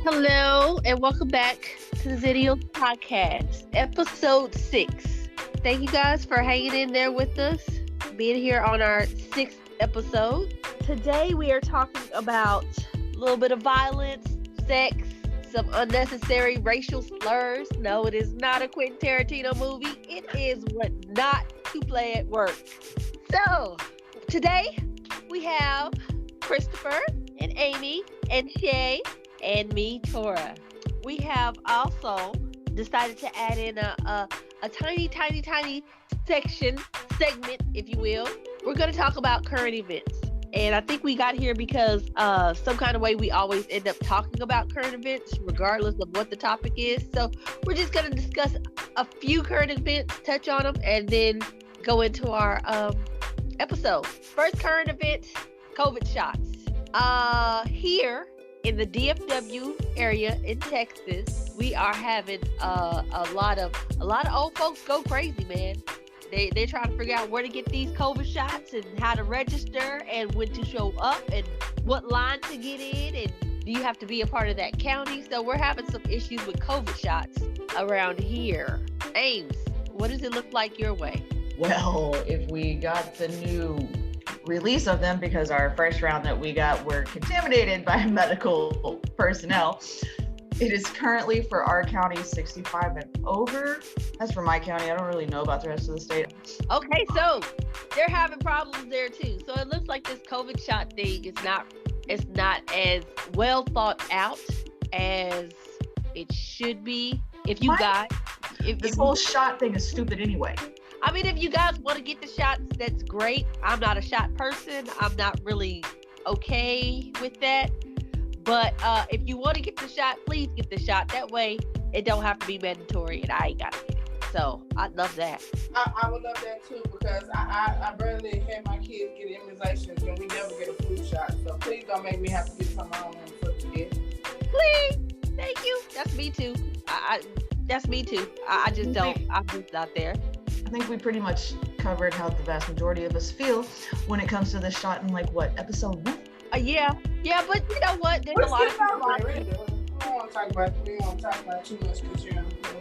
Hello and welcome back to the Video Podcast, episode 6. Thank you guys for hanging in there with us, being here on our 6th episode. Today we are talking about a little bit of violence, sex, some unnecessary racial slurs. No, it is not a Quentin Tarantino movie. It is what not to play at work. So, today we have Christopher and Amy and Shay and me, Tora. We have also decided to add in a tiny segment, if you will. We're going to talk about current events. And I think we got here because some kind of way we always end up talking about current events, regardless of what the topic is. So we're just going to discuss a few current events, touch on them, and then go into our episode. First current event, COVID shots. Here in the DFW area in Texas, we are having a lot of old folks go crazy, man. They're trying to figure out where to get these COVID shots and how to register and when to show up and what line to get in, and do you have to be a part of that county? So we're having some issues with COVID shots around here. Ames, what does it look like your way? Well, if we got the new release of them, because our first round that we got were contaminated by medical personnel, it is currently for our county 65 and over. That's for my county. I don't really know about the rest of the state. Okay, so they're having problems there too. So it looks like this COVID shot thing is not as well thought out as it should be. If you guys, this whole shot thing is stupid anyway. I mean, if you guys want to get the shots, that's great. I'm not a shot person. I'm not really okay with that. But if you want to get the shot, please get the shot. That way, it don't have to be mandatory, and I ain't got to get it. So, I love that. I would love that, too, because I barely had my kids get immunizations, and we never get a flu shot. So, please don't make me have to get some on them to get. Please. Thank you. That's me, too. That's me, too. I just don't. I'm just not there. I think we pretty much covered how the vast majority of us feel when it comes to this shot in, episode 1? Yeah, but you know what? There's a lot of people out there. We don't want to talk about too much because we're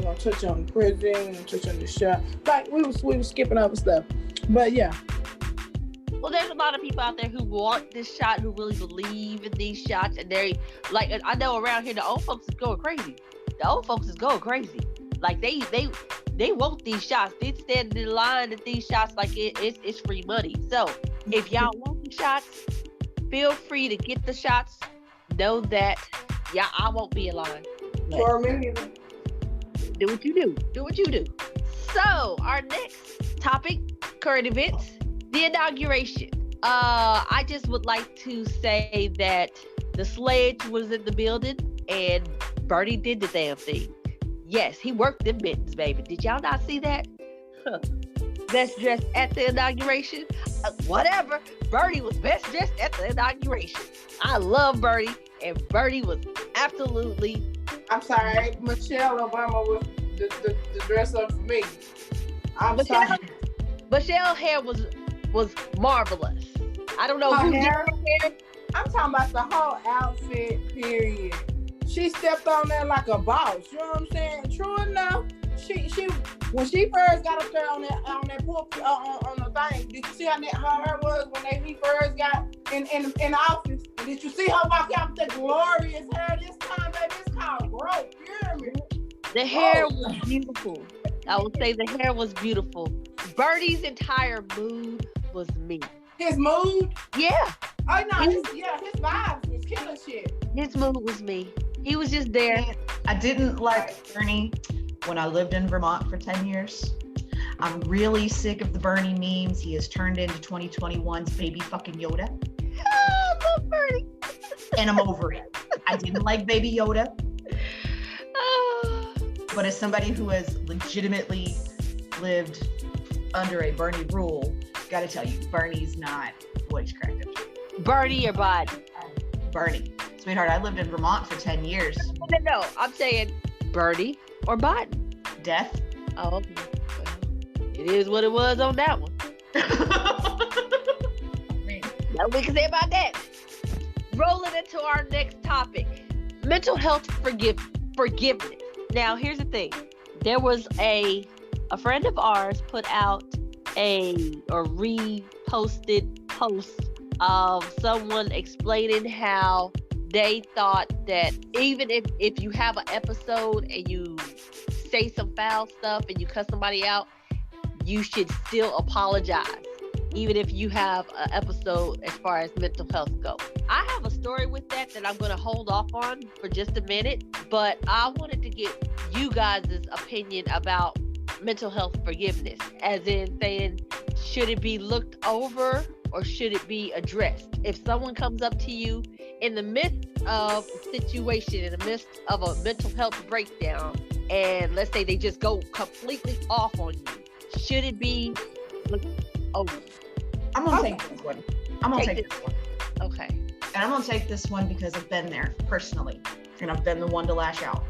going to touch on the president and touch on the shot. Like, we were skipping over stuff. But, yeah. Well, there's a lot of people out there who want this shot, who really believe in these shots. And they, I know around here, the old folks is going crazy. Like, they want these shots. They stand in line at these shots like it's free money. So, if y'all want the shots, feel free to get the shots. Know that, I won't be in line. For a minute. Do what you do. So, our next topic, current events, the inauguration. I just would like to say that the sledge was in the building and Bernie did the damn thing. Yes, he worked them mittens, baby. Did y'all not see that? Best dressed at the inauguration? Whatever. Bernie was best dressed at the inauguration. I love Bernie, and Bernie was absolutely... I'm sorry, Michelle Obama was the dress up for me. Sorry. Michelle's hair was marvelous. I don't know who did her hair. I'm talking about the whole outfit, period. She stepped on there like a boss. You know what I'm saying? True enough, she when she first got up there on that pulpit on the thing, did you see how her hair was when he first got in the office? Did you see her walk out with the glorious hair this time, baby? It's called growth. You hear me? The hair was beautiful. I would say the hair was beautiful. Bernie's entire mood was me. His mood? Yeah. Oh no, his vibes was killing shit. His mood was me. He was just there. I didn't like Bernie when I lived in Vermont for 10 years. I'm really sick of the Bernie memes. He has turned into 2021's baby fucking Yoda. I love Bernie. And I'm over it. I didn't like baby Yoda. But as somebody who has legitimately lived under a Bernie rule, gotta tell you, Bernie's not what he's cracked up to. Bernie or Biden? Bernie. Sweetheart, I lived in Vermont for 10 years. No, I'm saying Bernie or Biden. Death. Oh, okay. Well, it is what it was on that one. Nothing we can say about that. Rolling into our next topic. mental health forgiveness. Now, here's the thing. There was a friend of ours put out or reposted post of someone explaining how they thought that even if you have an episode and you say some foul stuff and you cuss somebody out, you should still apologize, even if you have an episode as far as mental health goes. I have a story with that I'm going to hold off on for just a minute, but I wanted to get you guys' opinion about mental health forgiveness, as in saying, should it be looked over or should it be addressed? If someone comes up to you in the midst of a situation, in the midst of a mental health breakdown, and let's say they just go completely off on you, should it be looked over? I'm gonna take this one. Okay. And I'm gonna take this one because I've been there personally, and I've been the one to lash out.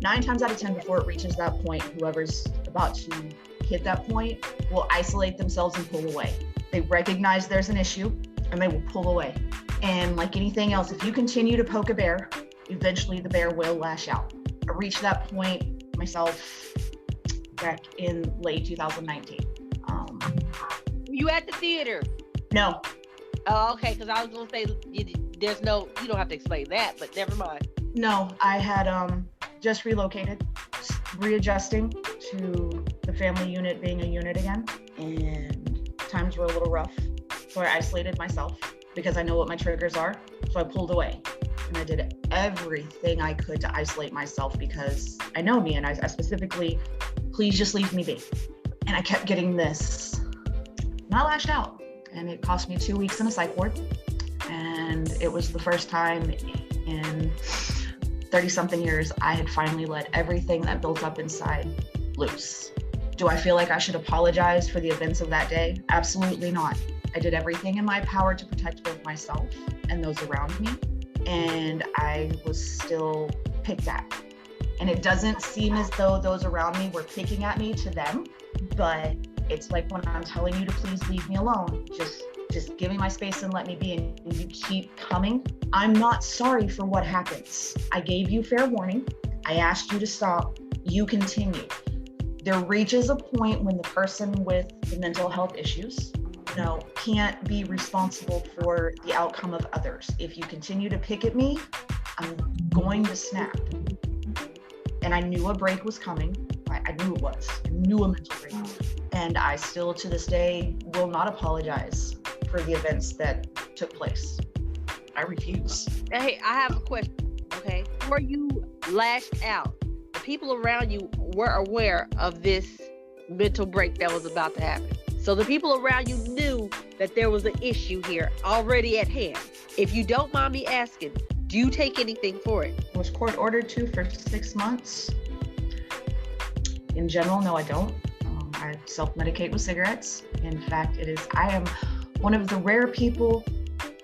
9 times out of 10, before it reaches that point, whoever's about to hit that point will isolate themselves and pull away. They recognize there's an issue and they will pull away. And like anything else, if you continue to poke a bear, eventually the bear will lash out. I reached that point myself back in late 2019. You at the theater? No. Oh, okay, because I was going to say, you don't have to explain that, but never mind. No, I had just relocated, readjusting to the family unit being a unit again, and times were a little rough. So I isolated myself because I know what my triggers are. So I pulled away, and I did everything I could to isolate myself because I know me, and I specifically, please just leave me be. And I kept getting this, and I lashed out, and it cost me 2 weeks in a psych ward. And it was the first time in 30-something years I had finally let everything that built up inside loose. Do I feel like I should apologize for the events of that day? Absolutely not. I did everything in my power to protect both myself and those around me, and I was still picked at. And it doesn't seem as though those around me were picking at me to them, but it's like when I'm telling you to please leave me alone, just give me my space and let me be, and you keep coming. I'm not sorry for what happens. I gave you fair warning. I asked you to stop. You continue. There reaches a point when the person with the mental health issues, can't be responsible for the outcome of others. If you continue to pick at me, I'm going to snap. And I knew a break was coming. I knew it was. I knew a mental break. And I still, to this day, will not apologize for the events that took place. I refuse. Hey, I have a question, okay? Before you lashed out, the people around you were aware of this mental break that was about to happen. So the people around you knew that there was an issue here already at hand. If you don't mind me asking, do you take anything for it? I was court ordered to for 6 months. In general, no, I don't. I self-medicate with cigarettes. In fact, I am one of the rare people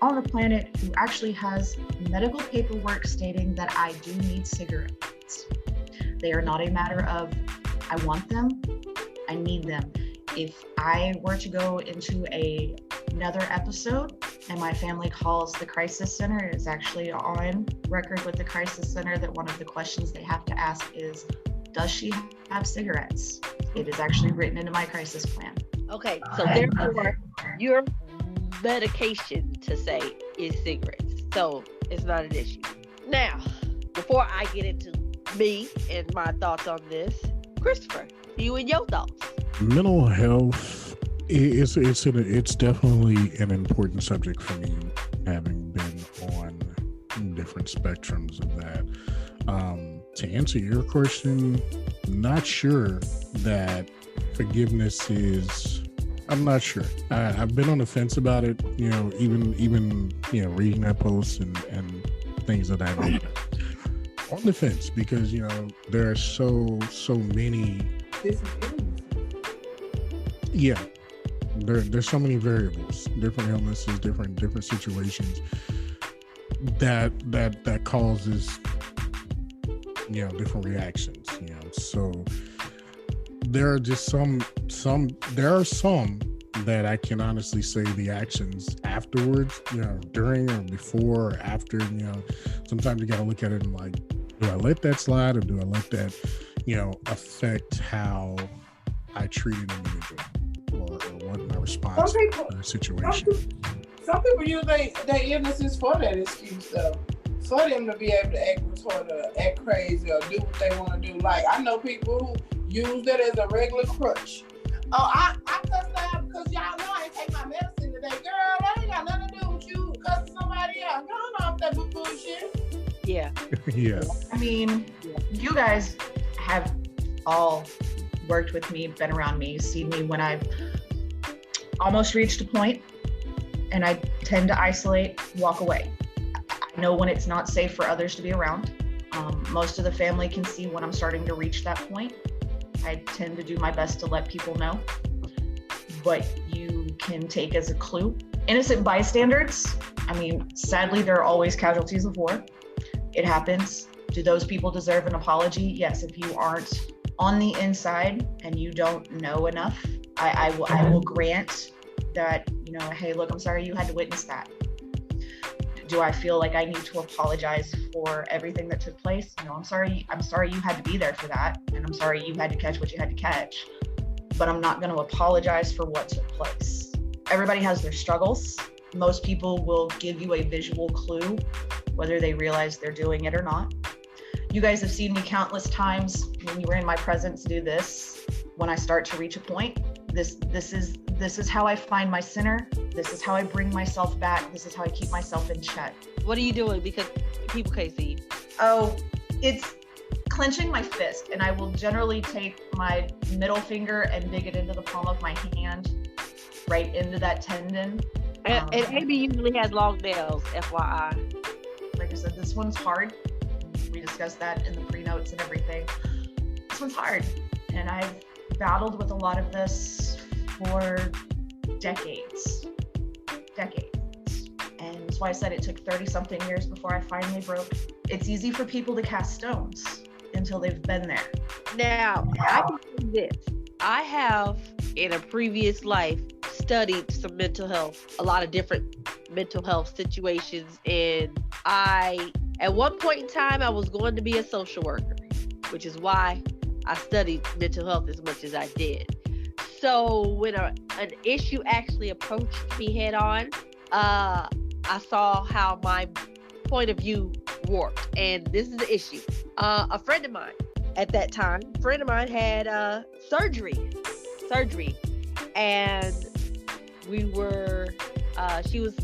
on the planet who actually has medical paperwork stating that I do need cigarettes. They are not a matter of I want them, I need them. If I were to go into another episode and my family calls the crisis center, it is actually on record with the crisis center that one of the questions they have to ask is, does she have cigarettes? It is actually written into my crisis plan. Okay, so therefore, your medication to say is cigarettes. So it's not an issue. Now, before I get into me and my thoughts on this, Christopher, you and your thoughts. Mental health, it's definitely an important subject for me, having been on different spectrums of that. To answer your question, not sure that forgiveness is. I'm not sure. I've been on the fence about it. Even reading that post and things of that nature. On the fence because there are so many. Yeah, there's so many variables, different illnesses, different situations that causes different reactions. So there are just some that I can honestly say the actions afterwards, during or before or after, sometimes you got to look at it and like, do I let that slide or do I let that, affect how I treat an individual or what my response to the situation? Some people use their illnesses for that excuse, though. For them to be able to act retarded, act crazy, or do what they want to do. Like, I know people who use that as a regular crutch. Oh, I cussed out because y'all know I ain't take my medicine today. Girl, that ain't got nothing to do with you cussing somebody out. Y'all know if that bullshit. Yeah. Yeah. I mean, you guys have all worked with me, been around me, seen me when I've almost reached a point and I tend to isolate, walk away. I know when it's not safe for others to be around. Most of the family can see when I'm starting to reach that point. I tend to do my best to let people know, but you can take as a clue. Innocent bystanders, I mean, sadly, there are always casualties of war. It happens. Do those people deserve an apology? Yes, if you aren't on the inside and you don't know enough, I will grant that, hey, look, I'm sorry you had to witness that. Do I feel like I need to apologize for everything that took place? No, I'm sorry you had to be there for that. And I'm sorry you had to catch what you had to catch. But I'm not going to apologize for what took place. Everybody has their struggles. Most people will give you a visual clue, whether they realize they're doing it or not. You guys have seen me countless times when you were in my presence do this. When I start to reach a point, this is how I find my center. This is how I bring myself back. This is how I keep myself in check. What are you doing? Because people can't see you. Oh, it's clenching my fist, and I will generally take my middle finger and dig it into the palm of my hand, right into that tendon. And Amy usually has long nails, FYI. Like I said, this one's hard. We discussed that in the pre-notes and everything. This one's hard, and I've battled with a lot of this for decades. And that's why I said it took 30-something years before I finally broke. It's easy for people to cast stones until they've been there. Now, I can say this. I have, in a previous life, studied some mental health, a lot of different mental health situations. And at one point in time, I was going to be a social worker, which is why I studied mental health as much as I did. So when an issue actually approached me head on, I saw how my point of view warped. And this is the issue. A friend of mine at that time, had surgery. And she was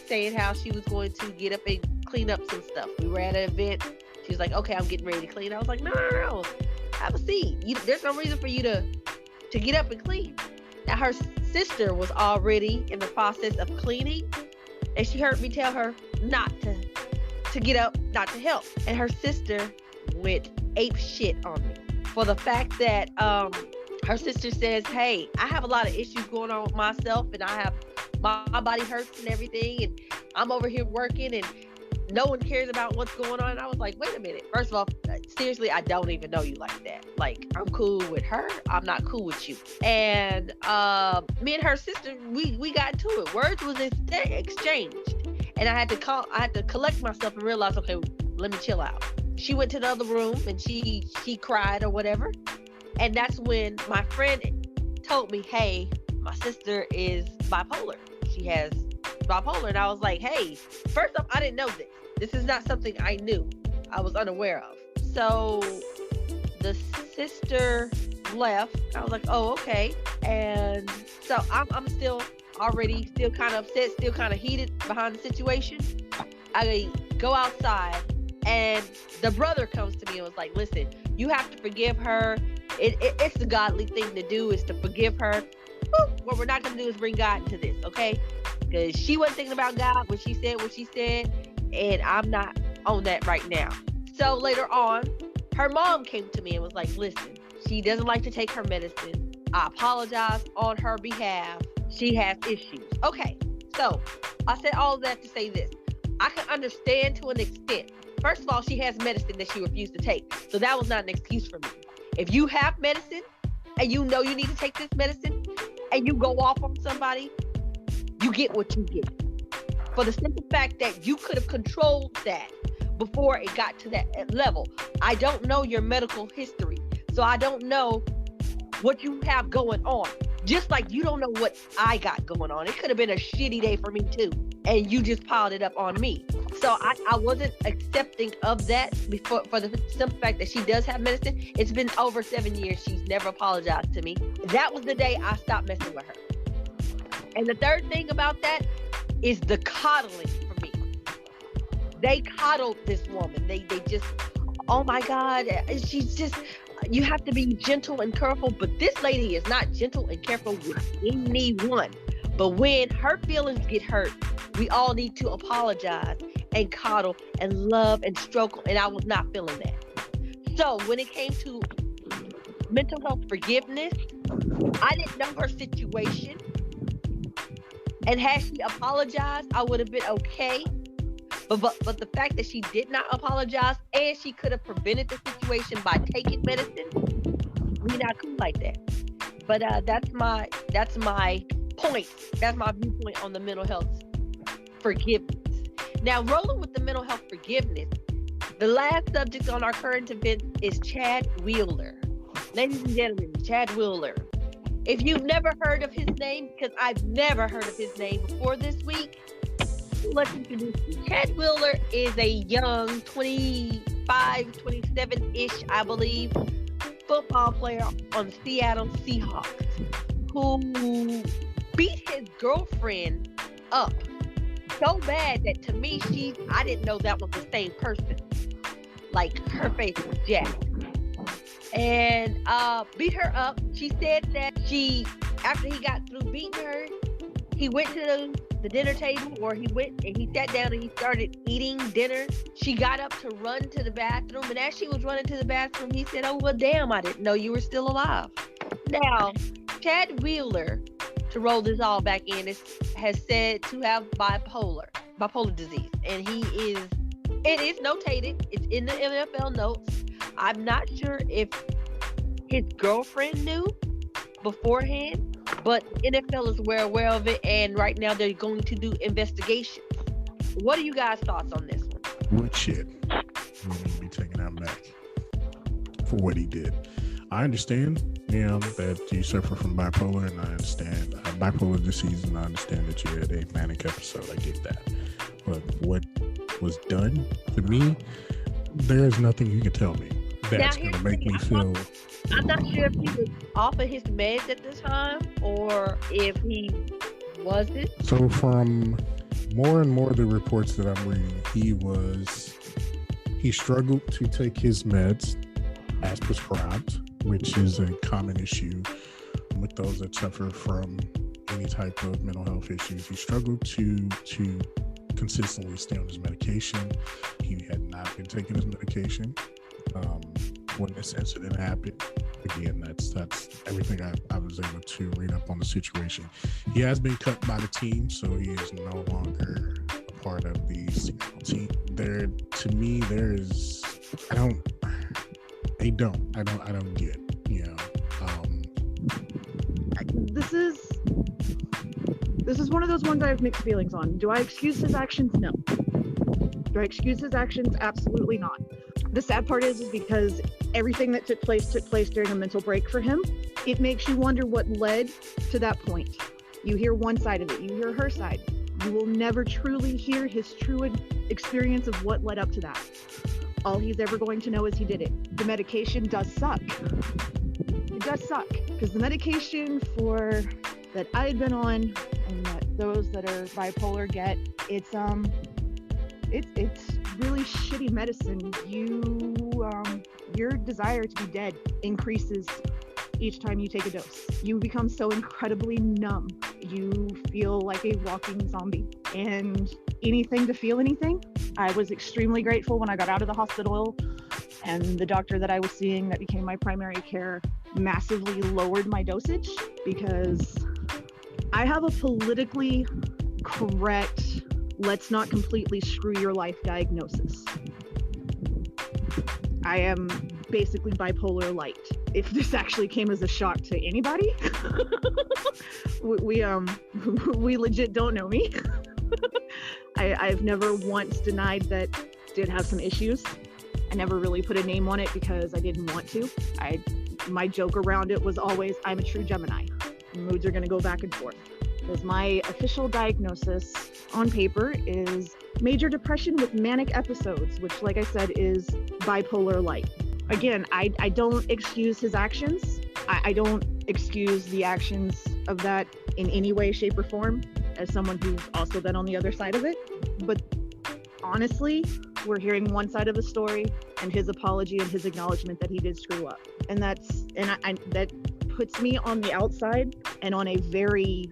saying how she was going to get up and clean up some stuff. We were at an event. She was like, okay, I'm getting ready to clean. I was like, no. Have a seat. There's no reason for you to get up and clean. Now, her sister was already in the process of cleaning, and she heard me tell her not to get up, not to help. And her sister went ape shit on me for the fact that her sister says, hey, I have a lot of issues going on with myself, and I have my body hurts and everything, and I'm over here working, and no one cares about what's going on. And I was like, wait a minute. First of all, seriously, I don't even know you like that. Like, I'm cool with her. I'm not cool with you. And me and her sister, we got into it. Words was exchanged. And I had to collect myself and realize, okay, let me chill out. She went to the other room and she cried or whatever. And that's when my friend told me, hey, my sister is bipolar. She has bipolar. And I was like, hey, first off, I didn't know this. This is not something I knew. I was unaware of. So the sister left. I was like, oh, okay. And so I'm still kind of upset, still kind of heated behind the situation. I go outside and the brother comes to me and was like, listen, you have to forgive her. It's the godly thing to do, is to forgive her. What we're not going to do is bring God into this, okay? Because she wasn't thinking about God when she said what she said, and I'm not on that right now. So later on, her mom came to me and was like, listen, she doesn't like to take her medicine. I apologize on her behalf. She has issues. Okay, so I said all of that to say this. I can understand to an extent. First of all, she has medicine that she refused to take. So that was not an excuse for me. If you have medicine and you know you need to take this medicine, and you go off on somebody, you get what you get. For the simple fact that you could have controlled that before it got to that level. I don't know your medical history, so I don't know what you have going on. Just like you don't know what I got going on. It could have been a shitty day for me too, and you just piled it up on me. So I wasn't accepting of that before, for the simple fact that she does have medicine. It's been over 7 years. She's never apologized to me. That was the day I stopped messing with her. And the third thing about that is the coddling for me. They coddled this woman. They just, oh my God, she's just, you have to be gentle and careful. But this lady is not gentle and careful with anyone. But when her feelings get hurt, we all need to apologize and coddle and love and stroke. And I was not feeling that. So when it came to mental health forgiveness, I didn't know her situation. And had she apologized, I would have been okay. But the fact that she did not apologize and she could have prevented the situation by taking medicine, we not cool like that. But that's my point. That's my viewpoint on the mental health forgiveness. Now, rolling with the mental health forgiveness, the last subject on our current event is Chad Wheeler. Ladies and gentlemen, Chad Wheeler. If you've never heard of his name, because I've never heard of his name before this week, let's introduce you. Chad Wheeler is a young 25, 27-ish, I believe, football player on the Seattle Seahawks who beat his girlfriend up so bad that to me, I didn't know that was the same person. Like, her face was jacked. And beat her up. She said that after he got through beating her, he went to the dinner table, or he went and he sat down and he started eating dinner. She got up to run to the bathroom, and as she was running to the bathroom, he said, "Oh, well, damn, I didn't know you were still alive." Now, Chad Wheeler, to roll this all back in, has said to have bipolar disease, and it is notated. It's in the NFL notes. I'm not sure if his girlfriend knew beforehand, but NFL is aware of it, and right now they're going to do investigations. What are you guys' thoughts on this one? What shit? We need to be taking that back for what he did. I understand, that you suffer from bipolar, and I understand bipolar disease, and I understand that you had a manic episode. I get that. But what was done to me, there's nothing you can tell me that's going to make me feel... I'm not sure if he was off of his meds at the time or if he wasn't. So from more and more of the reports that I'm reading, he struggled to take his meds as prescribed, which is a common issue with those that suffer from any type of mental health issues. He struggled to consistently stay on his medication. He had not been taking his medication when this incident happened. Again, that's everything I was able to read up on the situation. He has been cut by the team, so he is no longer a part of the Seattle team. To me, I don't get, This is one of those ones I have mixed feelings on. Do I excuse his actions? No. Do I excuse his actions? Absolutely not. The sad part is because everything that took place during a mental break for him. It makes you wonder what led to that point. You hear one side of it, you hear her side. You will never truly hear his true experience of what led up to that. All he's ever going to know is he did it. The medication does suck. It does suck because the medication that I had been on and that those that are bipolar get, it's really shitty medicine. Your desire to be dead increases each time you take a dose. You become so incredibly numb. You feel like a walking zombie. And anything to feel anything. I was extremely grateful when I got out of the hospital and the doctor that I was seeing that became my primary care massively lowered my dosage because I have a politically correct, let's not completely screw your life diagnosis. I am basically bipolar light. if this actually came as a shock to anybody. We legit don't know me. I've never once denied that did have some issues. I never really put a name on it because I didn't want to. My joke around it was always, I'm a true Gemini. Moods are going to go back and forth. Because my official diagnosis on paper is major depression with manic episodes, which, like I said, is bipolar light. Again, I don't excuse his actions. I don't excuse the actions of that in any way, shape, or form, as someone who's also been on the other side of it. But honestly, we're hearing one side of the story, and his apology and his acknowledgement that he did screw up. And that puts me on the outside and on a very,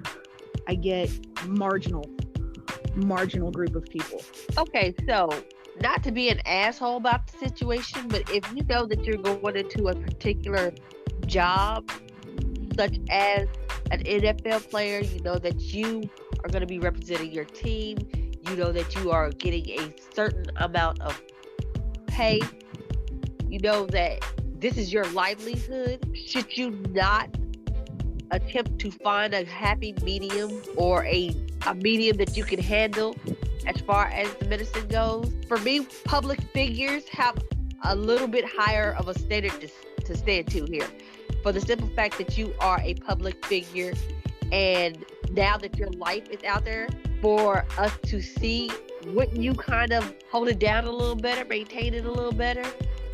I get, marginal group of people. Okay, so not to be an asshole about the situation, but if you know that you're going into a particular job, such as an NFL player, you know that you are going to be representing your team, you know that you are getting a certain amount of pay, you know that this is your livelihood, should you not attempt to find a happy medium or a medium that you can handle as far as the medicine goes? For me, public figures have a little bit higher of a standard to stand to here, for the simple fact that you are a public figure, and now that your life is out there for us to see, wouldn't you kind of hold it down a little better, maintain it a little better?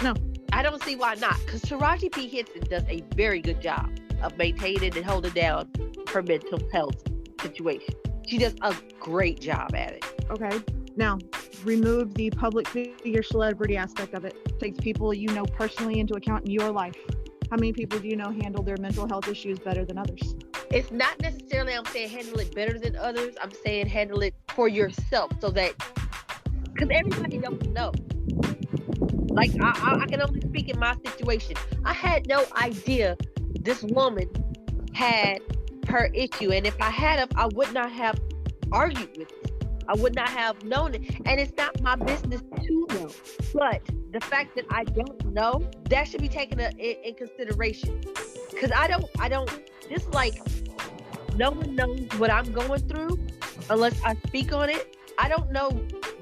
No, I don't see why not, because Taraji P. Henson does a very good job of maintaining and holding down her mental health situation. She does a great job at it. okay. Now, remove the public figure celebrity aspect of it. Takes people you know personally into account in your life. How many people do you know handle their mental health issues better than others? It's not necessarily I'm saying handle it better than others. I'm saying handle it for yourself, so that, because everybody don't know. Like, I can only speak in my situation. I had no idea this woman had her issue, and if I had, I would not have argued with it. I would not have known it, and it's not my business to know. But the fact that I don't know, that should be taken in consideration. Because I don't. It's like no one knows what I'm going through unless I speak on it. I don't know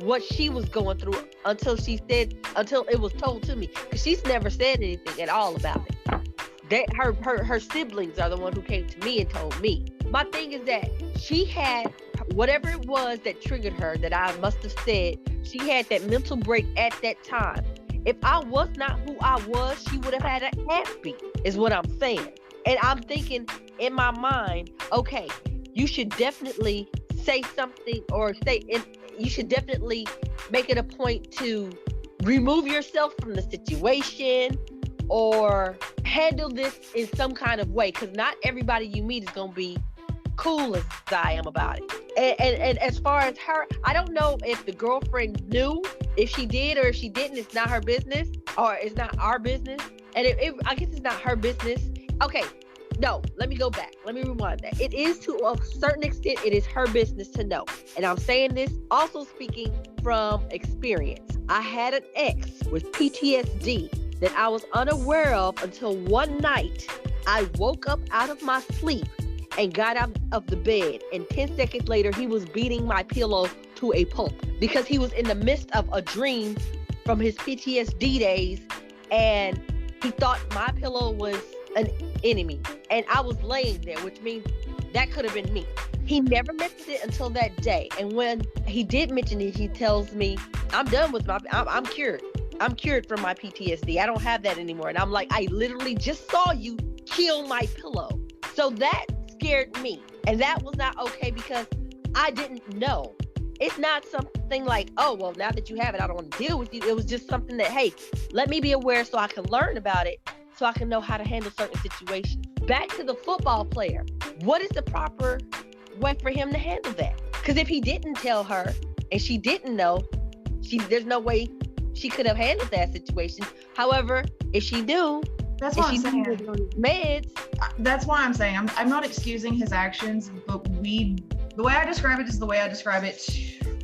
what she was going through until it was told to me, because she's never said anything at all about it. That her siblings are the one who came to me and told me. My thing is that she had whatever it was that triggered her, that I must have said, she had that mental break at that time. If I was not who I was, she would have had an ass beat, is what I'm saying. And I'm thinking in my mind, okay, you should definitely say something, or you should definitely make it a point to remove yourself from the situation or handle this in some kind of way, because not everybody you meet is going to be cool as I am about it. And as far as her, I don't know if the girlfriend knew. If she did or if she didn't, it's not her business, or it's not our business. And I guess it's not her business. Okay, no, let me go back. Let me rewind that. It is, to a certain extent, it is her business to know. And I'm saying this also speaking from experience. I had an ex with PTSD that I was unaware of until one night I woke up out of my sleep and got out of the bed, and 10 seconds later he was beating my pillow to a pulp because he was in the midst of a dream from his PTSD days, and he thought my pillow was an enemy, and I was laying there, which means that could have been me. He never mentioned it until that day, and when he did mention it, he tells me, I'm done with I'm cured. I'm cured from my PTSD. I don't have that anymore. And I'm like, I literally just saw you kill my pillow. So that scared me. And that was not okay because I didn't know. It's not something like, oh, well, now that you have it, I don't want to deal with you. It was just something that, hey, let me be aware so I can learn about it, so I can know how to handle certain situations. Back to the football player. What is the proper way for him to handle that? Because if he didn't tell her and she didn't know, there's no way she could have handled that situation. However, if she knew, that's what I'm saying. Meds. That's why I'm saying I'm not excusing his actions, but the way I describe it is the way I describe it.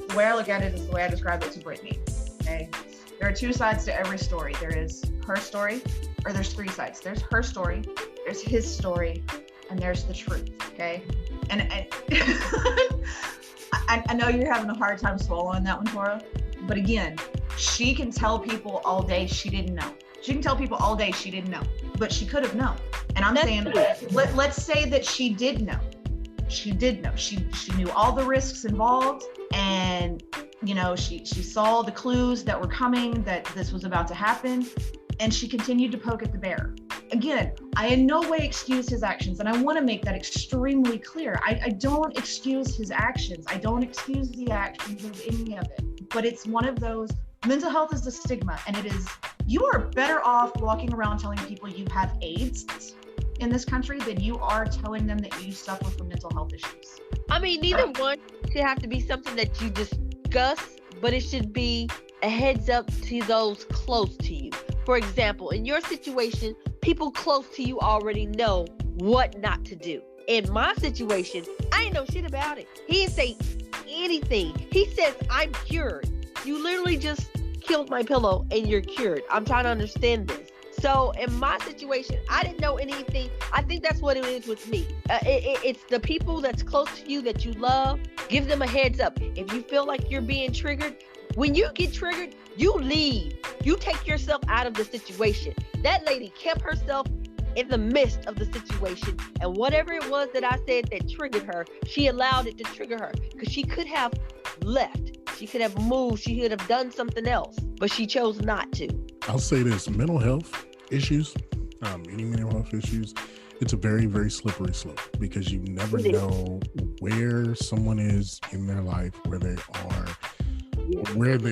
The way I look at it is the way I describe it to Brittany. Okay. There are two sides to every story. There is her story, or there's three sides. There's her story, there's his story, and there's the truth. Okay. And I know you're having a hard time swallowing that one, Tora. But again, she can tell people all day she didn't know. She can tell people all day she didn't know, but she could have known. And I'm saying, let's say that she did know. She did know. She knew all the risks involved, and you know, she saw the clues that were coming, that this was about to happen, and she continued to poke at the bear. Again, I in no way excuse his actions, and I want to make that extremely clear. I don't excuse his actions. I don't excuse the actions of any of it. But it's one of those, mental health is a stigma, and it is, you are better off walking around telling people you have AIDS in this country than you are telling them that you suffer from mental health issues. I mean, neither one should have to be something that you discuss, but it should be a heads up to those close to you. For example, in your situation, people close to you already know what not to do. In my situation, I ain't know shit about it. He didn't say anything. He says, I'm cured. You literally just killed my pillow and you're cured. I'm trying to understand this. So in my situation, I didn't know anything. I think that's what it is with me. It's the people that's close to you that you love. Give them a heads up. If you feel like you're being triggered, when you get triggered, you leave. You take yourself out of the situation. That lady kept herself in the midst of the situation, and whatever it was that I said that triggered her, she allowed it to trigger her, because she could have left. She could have moved. She could have done something else, but she chose not to. I'll say this: mental health issues, any mental health issues, it's a very, very slippery slope, because you never know where someone is in their life, where they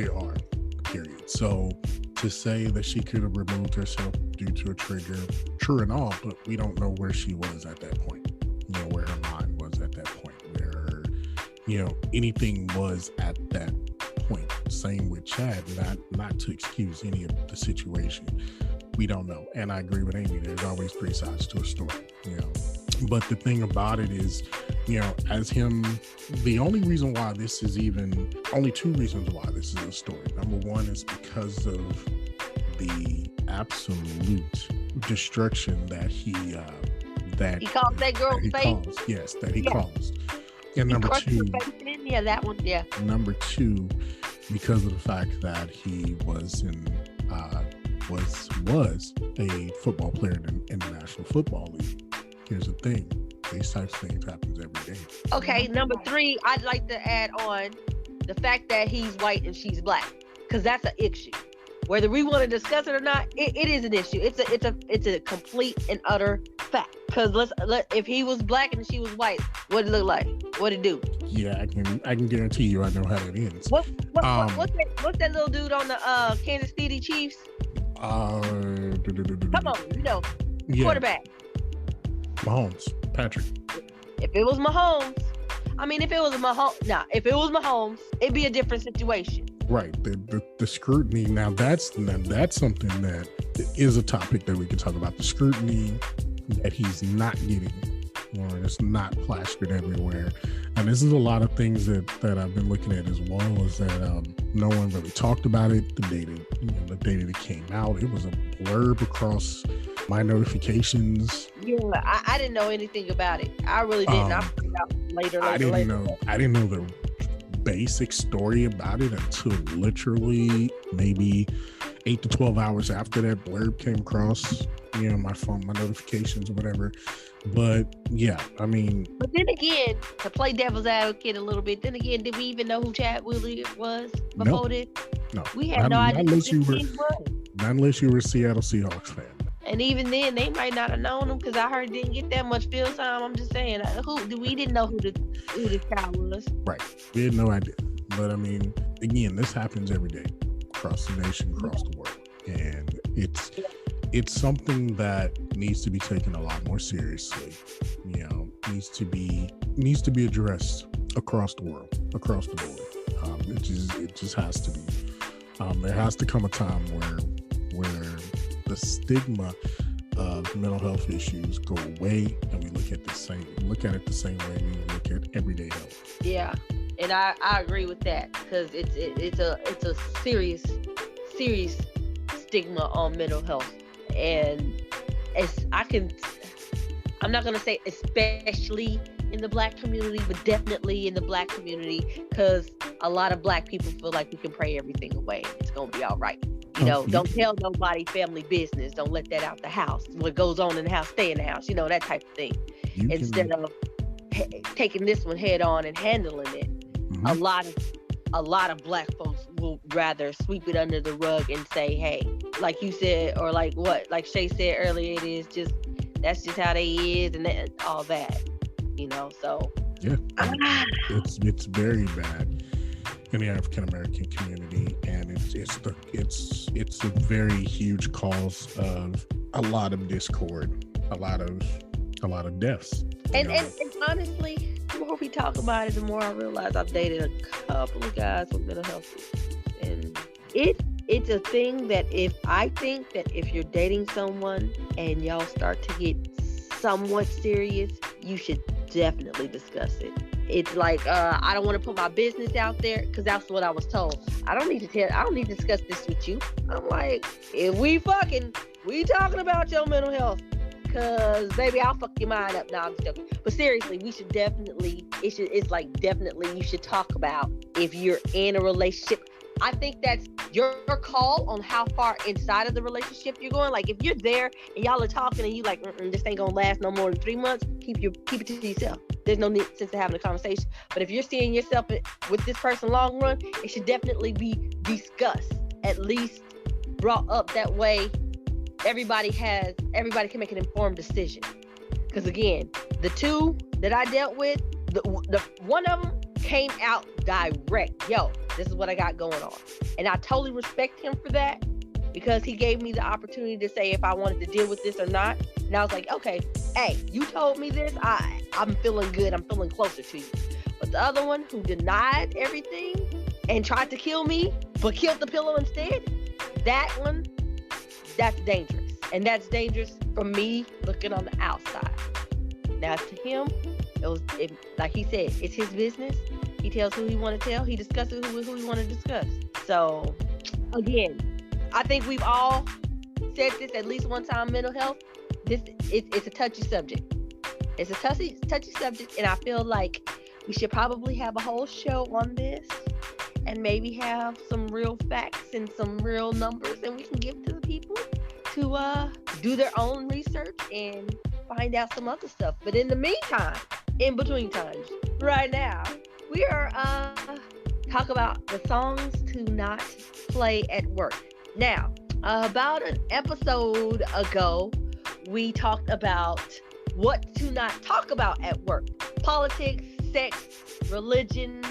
are, period. So to say that she could have removed herself due to a trigger, true and all, but we don't know where she was at that point, you know, where her mind was at that point, where her, you know, anything was at that point. Same with Chad, not to excuse any of the situation. We don't know. And I agree with Amy, there's always three sides to a story, you know. But the thing about it is, you know, as him, the only reason why this is only two reasons why this is a story. Number one is because of the absolute destruction that he caused that girl's face. Yes, that he caused. And number two, yeah, that one, yeah. Number two, because of the fact that he was a football player in the National Football League. Here's the thing: these types of things happens every day. Okay, number three, I'd like to add on the fact that he's white and she's black, because that's an issue. Whether we want to discuss it or not, it is an issue. It's a complete and utter fact. Because if he was black and she was white, what'd it look like? What'd it do? Yeah, I can guarantee you I know how that ends. What's that little dude on the Kansas City Chiefs? Come on, you know, quarterback. Mahomes, Patrick. If it was Mahomes, it'd be a different situation. Right. The scrutiny. Now that's something that is a topic that we can talk about. The scrutiny that he's not getting, or it's not plastered everywhere. And this is a lot of things that I've been looking at as well, is that no one really talked about it. The day that it came out, it was a blurb across my notifications. Yeah, I didn't know anything about it. I really didn't. I found out later. I didn't know the basic story about it until literally maybe 8 to 12 hours after that blurb came across, you know, my phone, my notifications or whatever. But yeah, I mean. But then again, to play devil's advocate a little bit, then again, did we even know who Chad Wheeler was before this? No. We had no idea not unless you were a Seattle Seahawks fan. And even then, they might not have known him, because I heard he didn't get that much field time. I'm just saying, we didn't know who this guy was. Right. We had no idea. But I mean, again, this happens every day across the nation, across the world. And it's something that needs to be taken a lot more seriously. You know, needs to be addressed across the world, across the board. It just has to be. There has to come a time where the stigma of mental health issues go away, and we look at it the same way we look at everyday health. Yeah, and I agree with that, because it's a serious serious stigma on mental health, and I'm not gonna say especially in the Black community, but definitely in the Black community, because a lot of Black people feel like we can pray everything away. It's gonna be all right. You know, don't tell nobody family business. Don't let that out the house. What goes on in the house, stay in the house. You know, that type of thing. Instead of taking this one head on and handling it, a lot of Black folks will rather sweep it under the rug and say, hey, like you said, or like Shay said earlier, that's just how they is, and all that, you know. So yeah, it's very bad in the African American community, and it's a very huge cause of a lot of discord, a lot of deaths. And honestly, the more we talk about it, the more I realize I've dated a couple of guys with mental health issues, and it's a thing that I think that if you're dating someone and y'all start to get somewhat serious, you should definitely discuss it. It's like, I don't want to put my business out there, because that's what I was told. I don't need to discuss this with you. I'm like, if we talking about your mental health, because baby, I'll fuck your mind up. No, I'm just joking. But seriously, you should definitely talk about if you're in a relationship. I think that's your call on how far inside of the relationship you're going. Like, if you're there and y'all are talking and you like, this ain't gonna last no more than 3 months, keep it to yourself. There's no sense of having a conversation. But if you're seeing yourself with this person long run, it should definitely be discussed, at least brought up. That way, everybody can make an informed decision. Because again, the two that I dealt with, the one of them came out direct. Yo, this is what I got going on. And I totally respect him for that, because he gave me the opportunity to say if I wanted to deal with this or not. And I was like, okay, hey, you told me this. I'm feeling good. I'm feeling closer to you. But the other one who denied everything and tried to kill me, but killed the pillow instead, that's dangerous. And that's dangerous for me looking on the outside. Now to him, like he said, it's his business. He tells who he want to tell. He discusses who he want to discuss. So again, I think we've all said this at least one time. Mental health, it's a touchy subject. It's a touchy subject, and I feel like we should probably have a whole show on this, and maybe have some real facts and some real numbers, and we can give to the people to do their own research and find out some other stuff. But in the meantime, in between times, right now, we are talk about the songs to not play at work. Now, about an episode ago, we talked about what to not talk about at work: politics, sex, religion,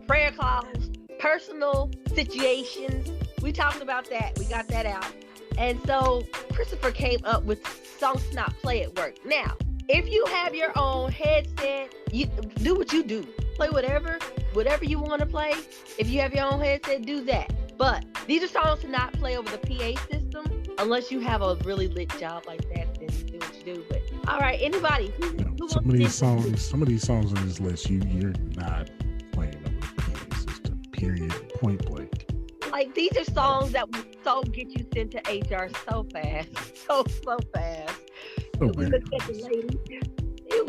prayer clause, personal situations. We talked about that. We got that out. And so Christopher came up with songs to not play at work. Now, if you have your own headset, you do what you do. Play whatever you want to play. If you have your own headset, do that. But these are songs to not play over the PA system, unless you have a really lit job like that. Then do what you do. But all right, anybody who some of these songs on this list, you're not playing over the PA system. Period. Point blank. Like, these are songs that will so get you sent to HR so fast, so fast. So You'll be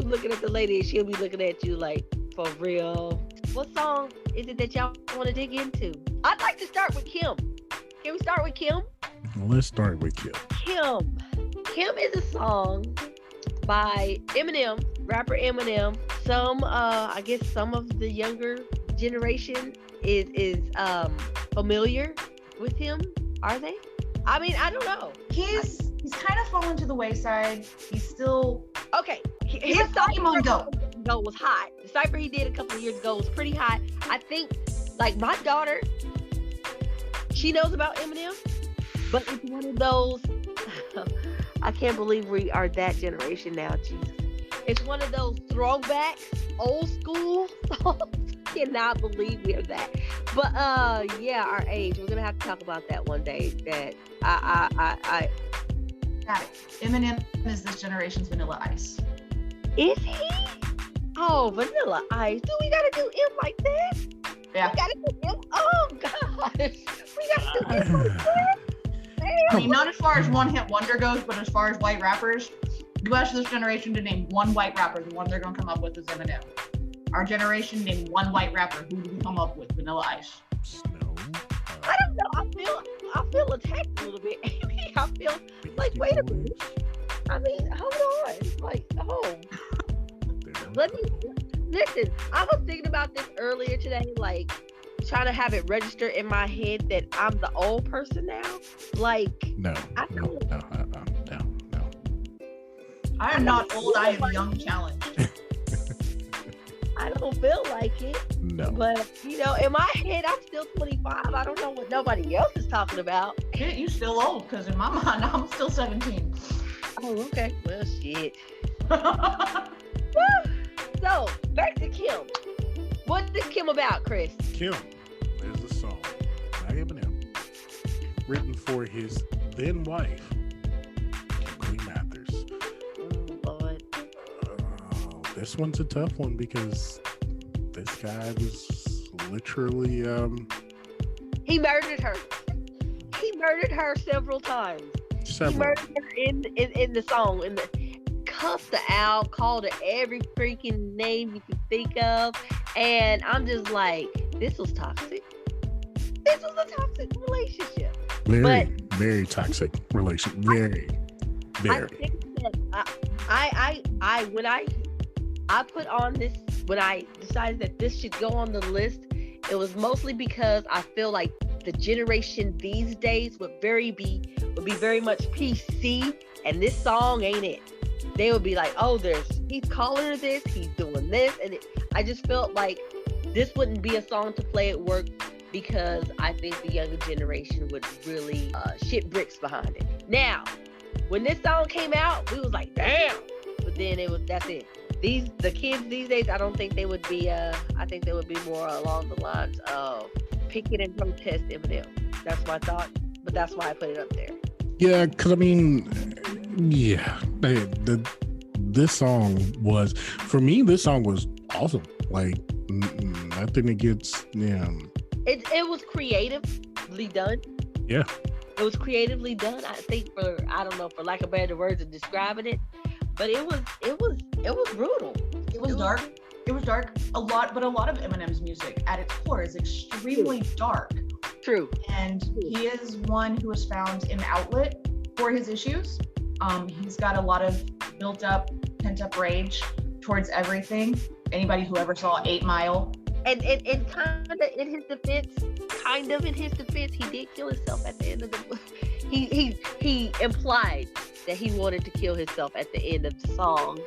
looking at the lady, and she'll be looking at you like, for real. What song is it that y'all want to dig into? I'd like to start with Kim. Can we start with Kim? Let's start with Kim. Kim is a song by Eminem, rapper Eminem. I guess some of the younger generation is familiar with him. Are they? I mean, I don't know. He's kind of fallen to the wayside. He's still okay. His Pokemon Go was hot. The cypher he did a couple of years ago was pretty hot. I think, like, my daughter, she knows about Eminem, but it's one of those. I can't believe we are that generation now. Jesus, it's one of those throwbacks, old school songs. Cannot believe we are that. But yeah, our age. We're gonna have to talk about that one day. That I got it. Eminem is this generation's Vanilla Ice. Is he? Oh, Vanilla Ice. Do we gotta do him like that? Yeah. We gotta do him. Oh gosh. We I mean, not as far as one hit wonder goes, but as far as white rappers, you ask this generation to name one white rapper, the one they're gonna come up with is Eminem. Our generation named one white rapper. Who do we come up with? Vanilla Ice. Snow. I don't know. I feel attacked a little bit, Amy. I feel like, wait a minute. I mean, hold on. Like, oh. Let me listen. I was thinking about this earlier today, like trying to have it register in my head that I'm the old person now. Like, No. I am not old. I am young challenged. I don't feel like it. No. But you know, in my head, I'm still 25. I don't know what nobody else is talking about. Shit, you still old, because in my mind, I'm still 17. Oh, okay. Well, shit. So back to Kim. What is Kim about, Chris? Kim, there's a song by Eminem written for his then wife, Kimberly Mathers. Lord. This one's a tough one because this guy was literally He murdered her. He murdered her several times. He murdered her in the song, in the cussed her out, called her every freaking name you could think of, and I'm just like, this was toxic. This was a toxic relationship. Very toxic relationship. Very. I think that when I put on this, when I decided that this should go on the list, it was mostly because I feel like the generation these days would be very much PC, and this song ain't it. They would be like, oh, he's calling her this, he's doing this, and I just felt like this wouldn't be a song to play at work because I think the younger generation would really shit bricks behind it. Now, when this song came out, we was like, damn, but then that's it. The kids these days, I don't think they would be. I think they would be more along the lines of picket and protest Eminem. That's my thought, but that's why I put it up there. Yeah, because I mean, yeah, this song was, for me, this song was awesome. Like, nothing against, It was creatively done. Yeah. It was creatively done. I think for lack of better words of describing it, but it was brutal. It was dark. It was dark. A lot of Eminem's music at its core is extremely dark. True. And he is one who has found an outlet for his issues. He's got a lot of built up, pent up rage towards everything. Anybody who ever saw 8 Mile. And kind of in his defense, he did kill himself at the end of the book. He implied that he wanted to kill himself at the end of the song.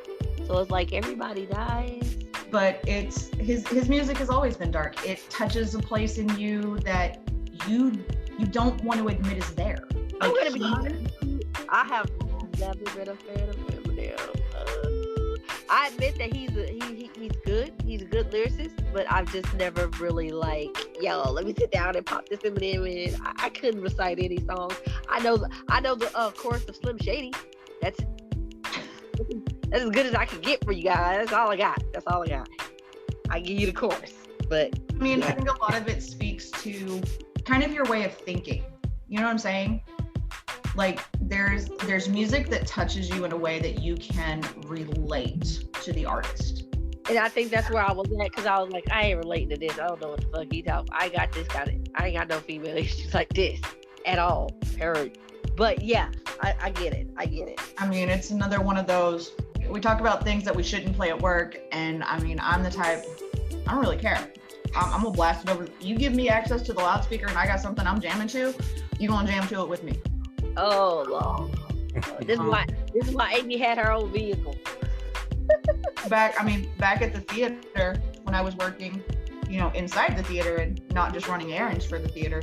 So it's like everybody dies. But his music has always been dark. It touches a place in you that you don't want to admit is there. I'm gonna be honest. I have never been a fan of Eminem. I admit that he's good. He's a good lyricist, but I've just never really let me sit down and pop this Eminem in. I couldn't recite any songs. I know the chorus of Slim Shady. That's as good as I can get for you guys. That's all I got. I give you the chorus, but I mean, I think a lot of it speaks to kind of your way of thinking. You know what I'm saying? Like there's music that touches you in a way that you can relate to the artist. And I think that's where I was at, because I was like, I ain't relating to this. I don't know what the fuck he's talking. I ain't got no female issues like this at all. Period. But yeah, I get it. I mean, it's another one of those. We talk about things that we shouldn't play at work, and I mean, I'm the type. I don't really care. I'm gonna blast it over. You give me access to the loudspeaker, and I got something I'm jamming to. You gonna jam to it with me? Oh Lord. This is why Amy had her own vehicle. Back at the theater when I was working, inside the theater and not just running errands for the theater.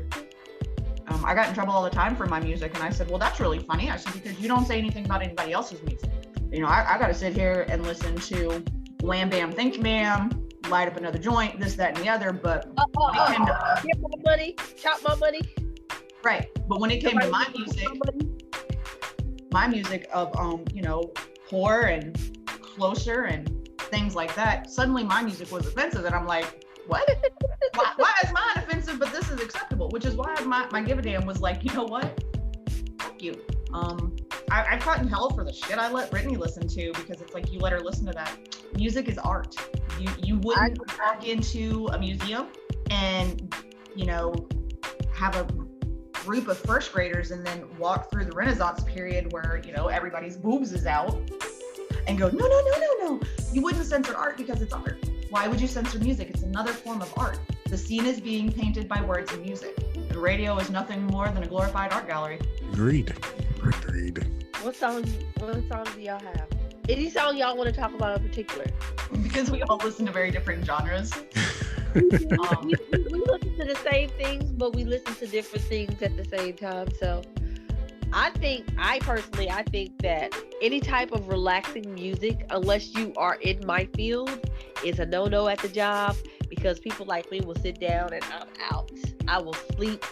I got in trouble all the time for my music, and I said, well, that's really funny. I said, because you don't say anything about anybody else's music. I got to sit here and listen to Wham Bam Think Bam, light up another joint, this, that, and the other. But get my money, chop my money. Right. But when it came to my music of Poor and Closer and things like that, suddenly my music was offensive, and I'm like, what? Why is mine offensive but this is acceptable? respectable, which is why my give a damn was like, you know what? Fuck you. I've gotten hell for the shit I let Brittany listen to, because it's like, you let her listen to that. Music is art. You wouldn't walk into a museum and, you know, have a group of first graders and then walk through the Renaissance period where, you know, everybody's boobs is out and go, no. You wouldn't censor art because it's art. Why would you censor music? It's another form of art. The scene is being painted by words and music. The radio is nothing more than a glorified art gallery. Agreed. What songs do y'all have? Any song y'all want to talk about in particular? Because we all listen to very different genres. We listen to the same things, but we listen to different things at the same time. So I think that any type of relaxing music, unless you are in my field, is a no-no at the job, because people like me will sit down and I'm out. I will sleep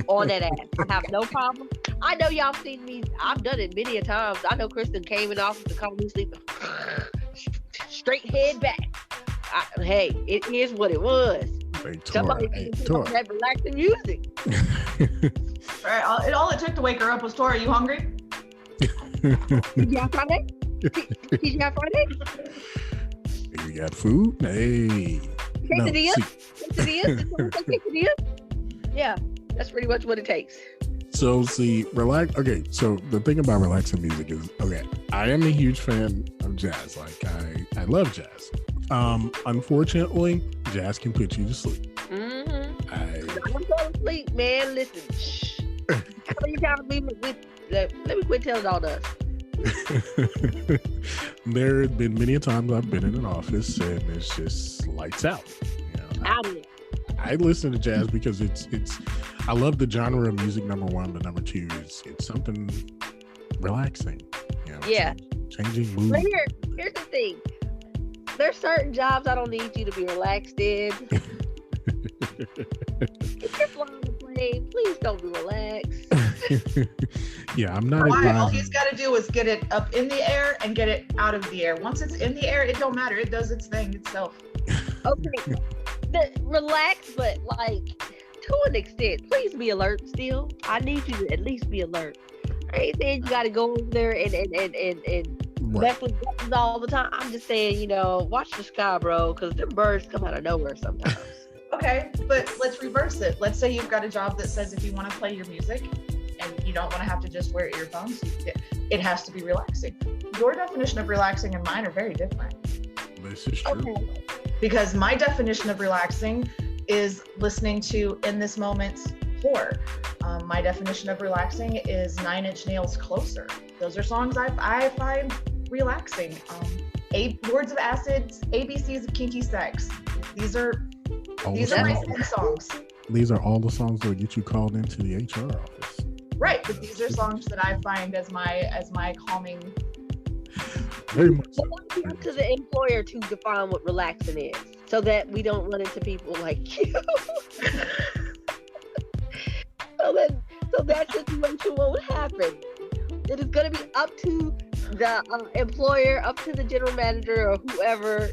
on that ass. I have no problem. I know y'all seen me. I've done it many a times. I know Kristen came in office and called me sleeping. Straight head back. Hey, it is what it was. Somebody had relaxing music. All it took to wake her up was, Tora, are you hungry? Did you have Friday? Did you have Friday? You got food? Hey. Quesadilla? Yeah, that's pretty much what it takes. So see, okay, so the thing about relaxing music is, okay, I am a huge fan of jazz. Like, I love jazz. Unfortunately, jazz can put you to sleep. Mm-hmm. I'm going to sleep, man. Listen, shh. How many times let me quit telling all us. There have been many times I've been in an office and it's just lights out. You know, I listen to jazz because it's I love the genre of music, number one, but number two is it's something relaxing. You know, yeah. Changing mood. But here's the thing. There's certain jobs I don't need you to be relaxed in. If you're flying a plane, please don't be relaxed. Yeah, I'm not. All he's got to do is get it up in the air and get it out of the air. Once it's in the air, it don't matter. It does its thing itself. Okay. Relax, but like to an extent. Please be alert still. I need you to at least be alert. I ain't saying you got to go over there and mess with buttons all the time. I'm just saying, you know, watch the sky, bro, because them birds come out of nowhere sometimes. Okay, but let's reverse it. Let's say you've got a job that says if you want to play your music and you don't want to have to just wear earphones, it has to be relaxing. Your definition of relaxing and mine are very different. This is true. Okay. Because my definition of relaxing is listening to In This Moment horror. My definition of relaxing is 9 Inch Nails Closer. Those are songs I find relaxing. Words of Acid, ABCs of Kinky Sex. These are my songs. These are all the songs that get you called into the HR office. Right, but these are songs that I find as my calming. Very much. So it's up to the employer to define what relaxing is, so that we don't run into people like you. So that situation won't happen. It is going to be up to the employer, up to the general manager or whoever,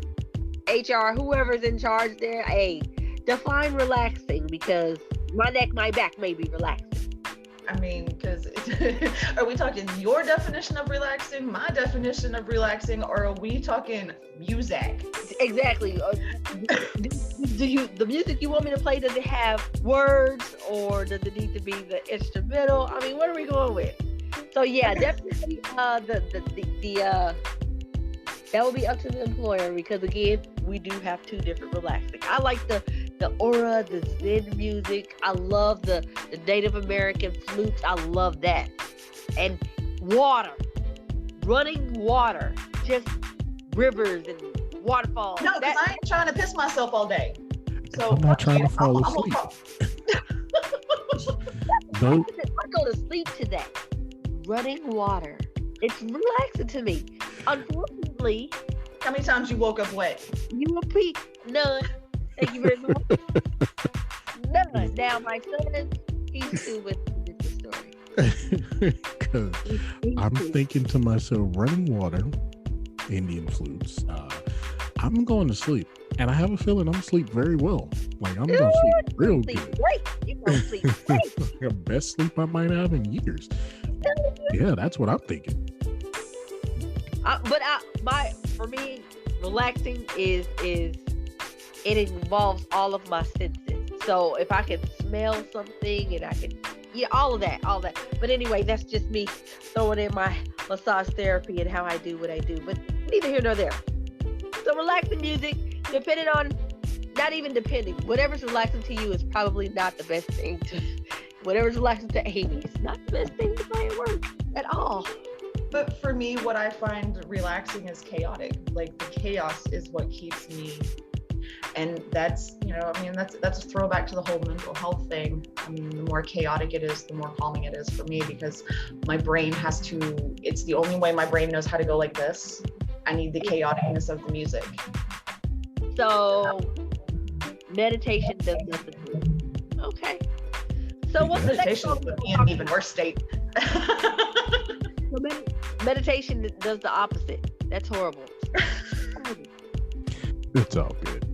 HR, whoever's in charge there. Hey, define relaxing, because my neck, my back may be relaxing. I mean, because are we talking your definition of relaxing, my definition of relaxing, or are we talking music? Exactly. The music you want me to play, does it have words, or does it need to be the instrumental? I mean, what are we going with? So yeah, definitely that will be up to the employer, because again, we do have two different relaxing. I like the aura, the Zen music. I love the Native American flutes. I love that. And water, running water, just rivers and waterfalls. No, because I ain't trying to piss myself all day. So I'm not trying to fall asleep. I go to sleep to that. Running water. It's relaxing to me. Unfortunately, how many times you woke up wet? You repeat none. Thank you very much. None. Now my son, he's too with the story. Because I'm thinking to myself, running water, Indian flutes. I'm going to sleep. And I have a feeling I'm gonna sleep very well. Like I'm gonna sleep real Sleep good. great. You gonna sleep great. The best sleep I might have in years. Yeah, that's what I'm thinking. For me, relaxing is it involves all of my senses. So if I can smell something and I can, all of that. But anyway, that's just me throwing in my massage therapy and how I do what I do. But neither here nor there. So relaxing music, whatever's relaxing to you is probably not the best thing to. Whatever's relaxing to Amy is not the best thing to play at work at all. But for me, what I find relaxing is chaotic. Like the chaos is what keeps me. And that's, that's a throwback to the whole mental health thing. I mean, the more chaotic it is, the more calming it is for me because my brain it's the only way my brain knows how to go like this. I need the chaoticness of the music. So meditation does nothing. Okay. So what's the next meditation would be in an even worse state. So meditation does the opposite. That's horrible. It's all good.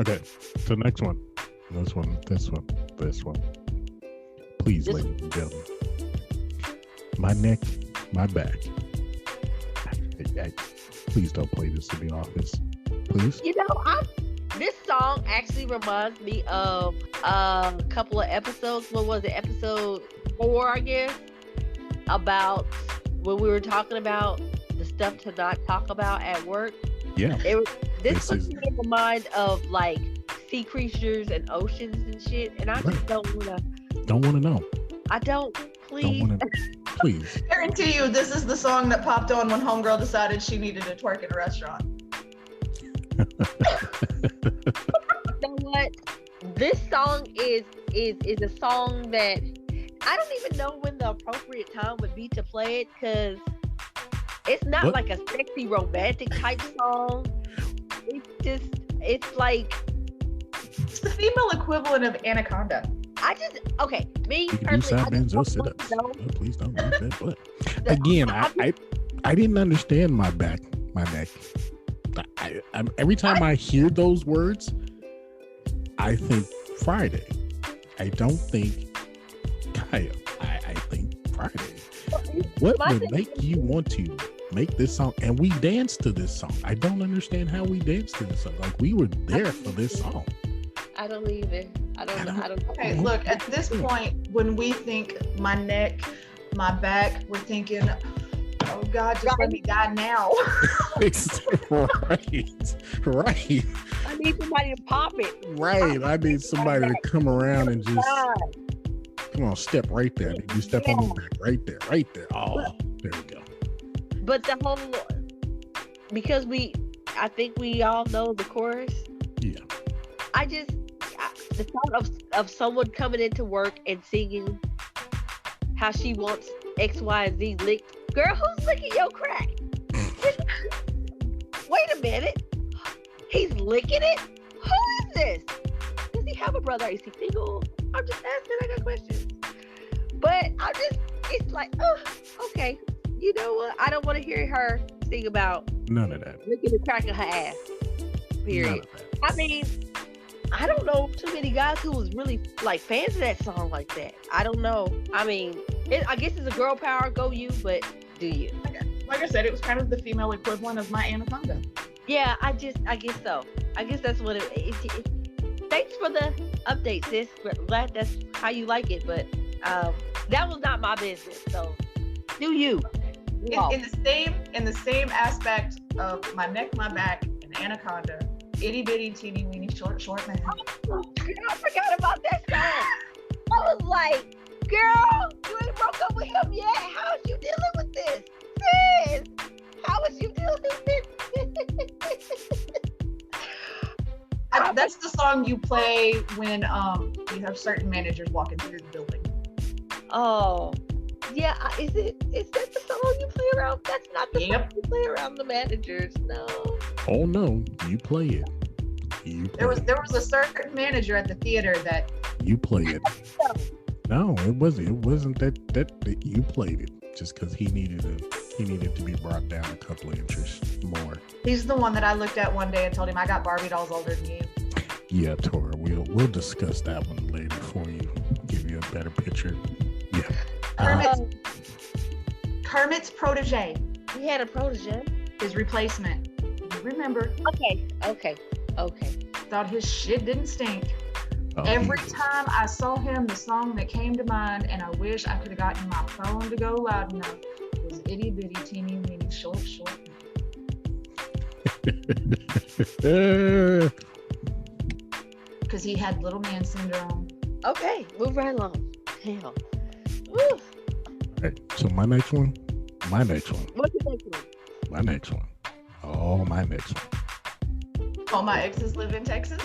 Okay, so next one. This one. Please, ladies and gentlemen. My neck, my back. Please don't play this in the office. Please. This song actually reminds me of a couple of episodes. What was it? Episode 4, I guess. About when we were talking about the stuff to not talk about at work. Yeah. This puts me in the mind of like sea creatures and oceans and shit, and I just don't want to know. I don't. Please. Please. Guarantee you, this is the song that popped on when Homegirl decided she needed to twerk in a restaurant. You know what? This song is a song that I don't even know when the appropriate time would be to play it because it's not like a sexy romantic type song. It's like it's the female equivalent of Anaconda. Me personally, sit-ups. No, please don't do that. But again, I didn't understand my back, my neck. Every time I hear those words, I think Friday. I don't think Kaya. I think Friday. What would make you want to make this song? And we danced to this song. I don't understand how we danced to this song. Like we were there for this song. I don't either. I don't know. Okay, look, at this point, when we think my neck, my back, we're thinking, oh God, just let me die now. Right. I need somebody to pop it. Right. I need somebody to come around and just come on, step right there. You step on the back right there. Oh, there we go. But the whole, because I think we all know the chorus. Yeah. The thought of someone coming into work and singing how she wants X, Y, and Z licked. Girl, who's licking your crack? Wait a minute. He's licking it? Who is this? Does he have a brother? Is he single? I'm just asking. I got questions. But it's like, oh, okay. You know what? I don't want to hear her sing about none of that. Licking the crack of her ass. Period. I mean, I don't know too many guys who was really like fans of that song like that. I don't know. I mean, I guess it's a girl power, go you, but do you? Like I said, it was kind of the female equivalent of my Anaconda. Yeah, I guess so. I guess that's what it thanks for the update, sis. Glad that's how you like it, but that was not my business. So do you? In the same aspect of my neck, my back, and Anaconda. Itty bitty teeny weeny short man. Oh, I forgot about that song. I was like, girl, you ain't broke up with him yet. How is you dealing with this? Sis, how is you dealing with this? That's the song you play when you have certain managers walking through the building. Oh, yeah. Is that the song you play around? That's not the song you play around the managers. No. Oh no, you play it. There was a certain manager at the theater that you play it. No, it wasn't that you played it just because he needed to he needed to be brought down a couple of inches more. He's the one that I looked at one day and told him I got Barbie dolls older than you. Yeah, Tora, we'll discuss that one later for you. Give you a better picture. Yeah. Kermit's protege, He had a protege. his replacement. Remember, Okay. thought his shit didn't stink. Oh, Every he was- time I saw him, the song that came to mind, and I wish I could have gotten my phone to go loud enough, was Itty Bitty Teeny Weeny Short. Because he had little man syndrome. Okay, move right along. Hell. Woo. Alright, so my next one. What's the next one? Oh, my next one. All my exes live in Texas.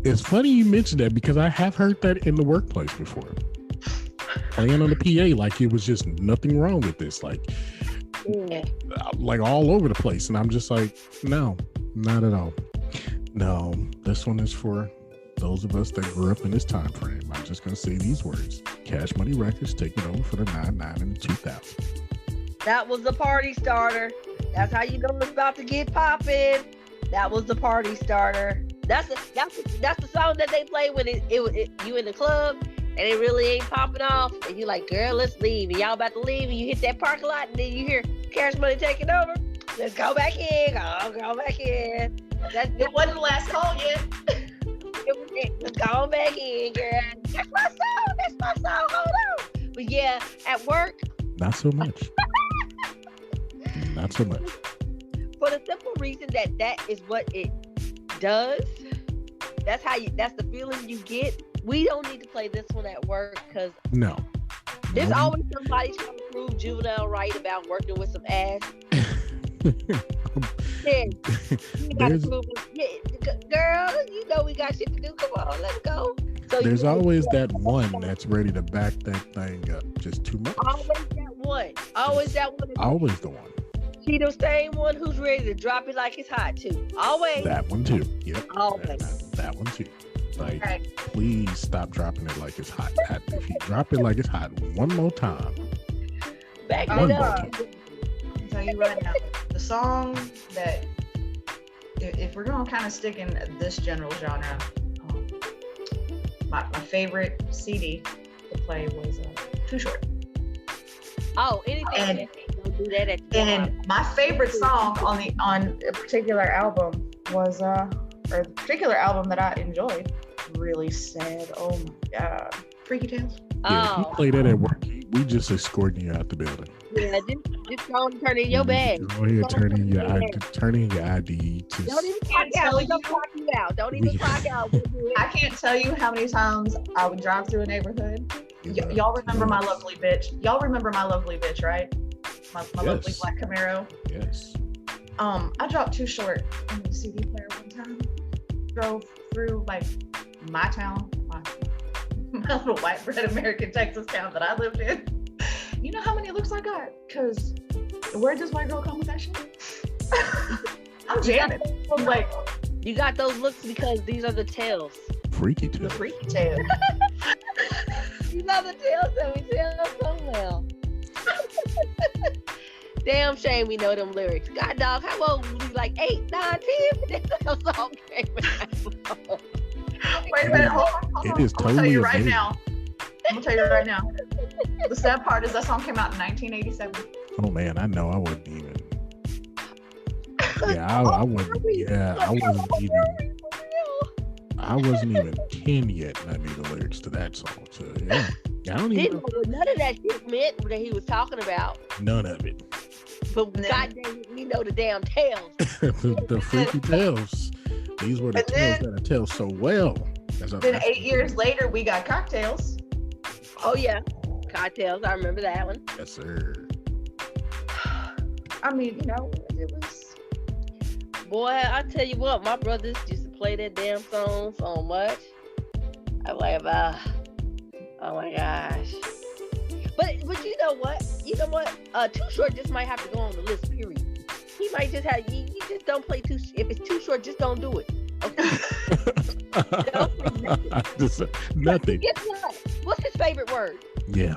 It's funny you mentioned that because I have heard that in the workplace before. Playing on the PA like it was just nothing wrong with this, like all over the place, and I'm just like, no, not at all. No, this one is for those of us that grew up in this time frame. I'm just gonna say these words: Cash Money Records taking over for the 99 and the 2000. That was the party starter. That's how you know it's about to get popping. That was the party starter. That's the song that they play when you in the club and it really ain't popping off, and you like, girl, let's leave. And y'all about to leave, and you hit that parking lot, and then you hear Cash Money taking over. Let's go back in. Go back in. It wasn't the last call yet. Let's go back in, girl. That's my song. Hold on. But yeah, at work, Not so much. Not so much. for the simple reason that is what it does. That's the feeling you get. We don't need to play this one at work because No. there's No. always somebody trying to prove Juvenile right about working with some ass. Yeah, you gotta There's- prove it. Yeah, girl, you know we got shit to do. Come on, let's go. So There's you- always that one that's ready to back that thing up just too much. always that one. Always that one. Always the one. She the same one who's ready to drop it like it's hot too. Always. That one too. Yep. Always. That one too. Like, Right. please stop dropping it like it's hot. If you drop it like it's hot one more time, Back One it more up. time. I'll tell you right now, the song that, if we're gonna kind of stick in this general genre, my favorite CD to play was Too Short. Oh, anything. And- Don't do that at the job. And my favorite song on a particular album was or the particular album that I enjoyed. Really sad. Oh my god. Freaky Tales. yeah, if you Oh, play that at work, we just escorting you out the building. yeah. Just go and turn in your bag. Go ahead, turn in your ID. Don't even clock Can't out. tell We don't you. clock you out. Don't even clock out. We'll do I it. can't tell you how many times I would drive through a neighborhood. Y'all remember my lovely bitch? Y'all remember my lovely bitch, right? My lovely Yes. black Camaro. Yes. I dropped Too Short in the CD player one time. Drove through like my town, my little white bread American Texas town that I lived in. You know how many looks I got? Cause where does white girl come with that shit? I'm jamming. I'm like You got those looks because these are the tails. Freaky the too. freaky tail. These are the tails that we tell so well. Damn shame we know them lyrics. God dog, how old was he? Like 8, 9, 10? That song came out. Wait a minute, hold on. It is I'm gonna tell you totally right amazing. now. I'm gonna tell you right now. The sad part is that song came out in 1987. Oh man, I know I wasn't even. Yeah, I wasn't. Yeah, I wasn't even. I wasn't even 10 yet, and I knew the lyrics to that song. So yeah, I don't even Didn't know know what none of that shit meant that he was talking about. none of it. But goddamn, we know the damn tails. the freaky tales. These were the And tales then- that I tell so well. Then 8 years later, we got Cocktails. Oh yeah, cocktails. I remember that one. Yes, sir. I mean, you know, it was. Boy, I tell you what, my brothers used to play that damn song so much. I'm like, oh my gosh. But you know what? Too Short just might have to go on the list. Period. He might just have. You just don't play too. If it's Too Short, just don't do it. Okay. Just, nothing. Guess what? What's his favorite word? Yeah.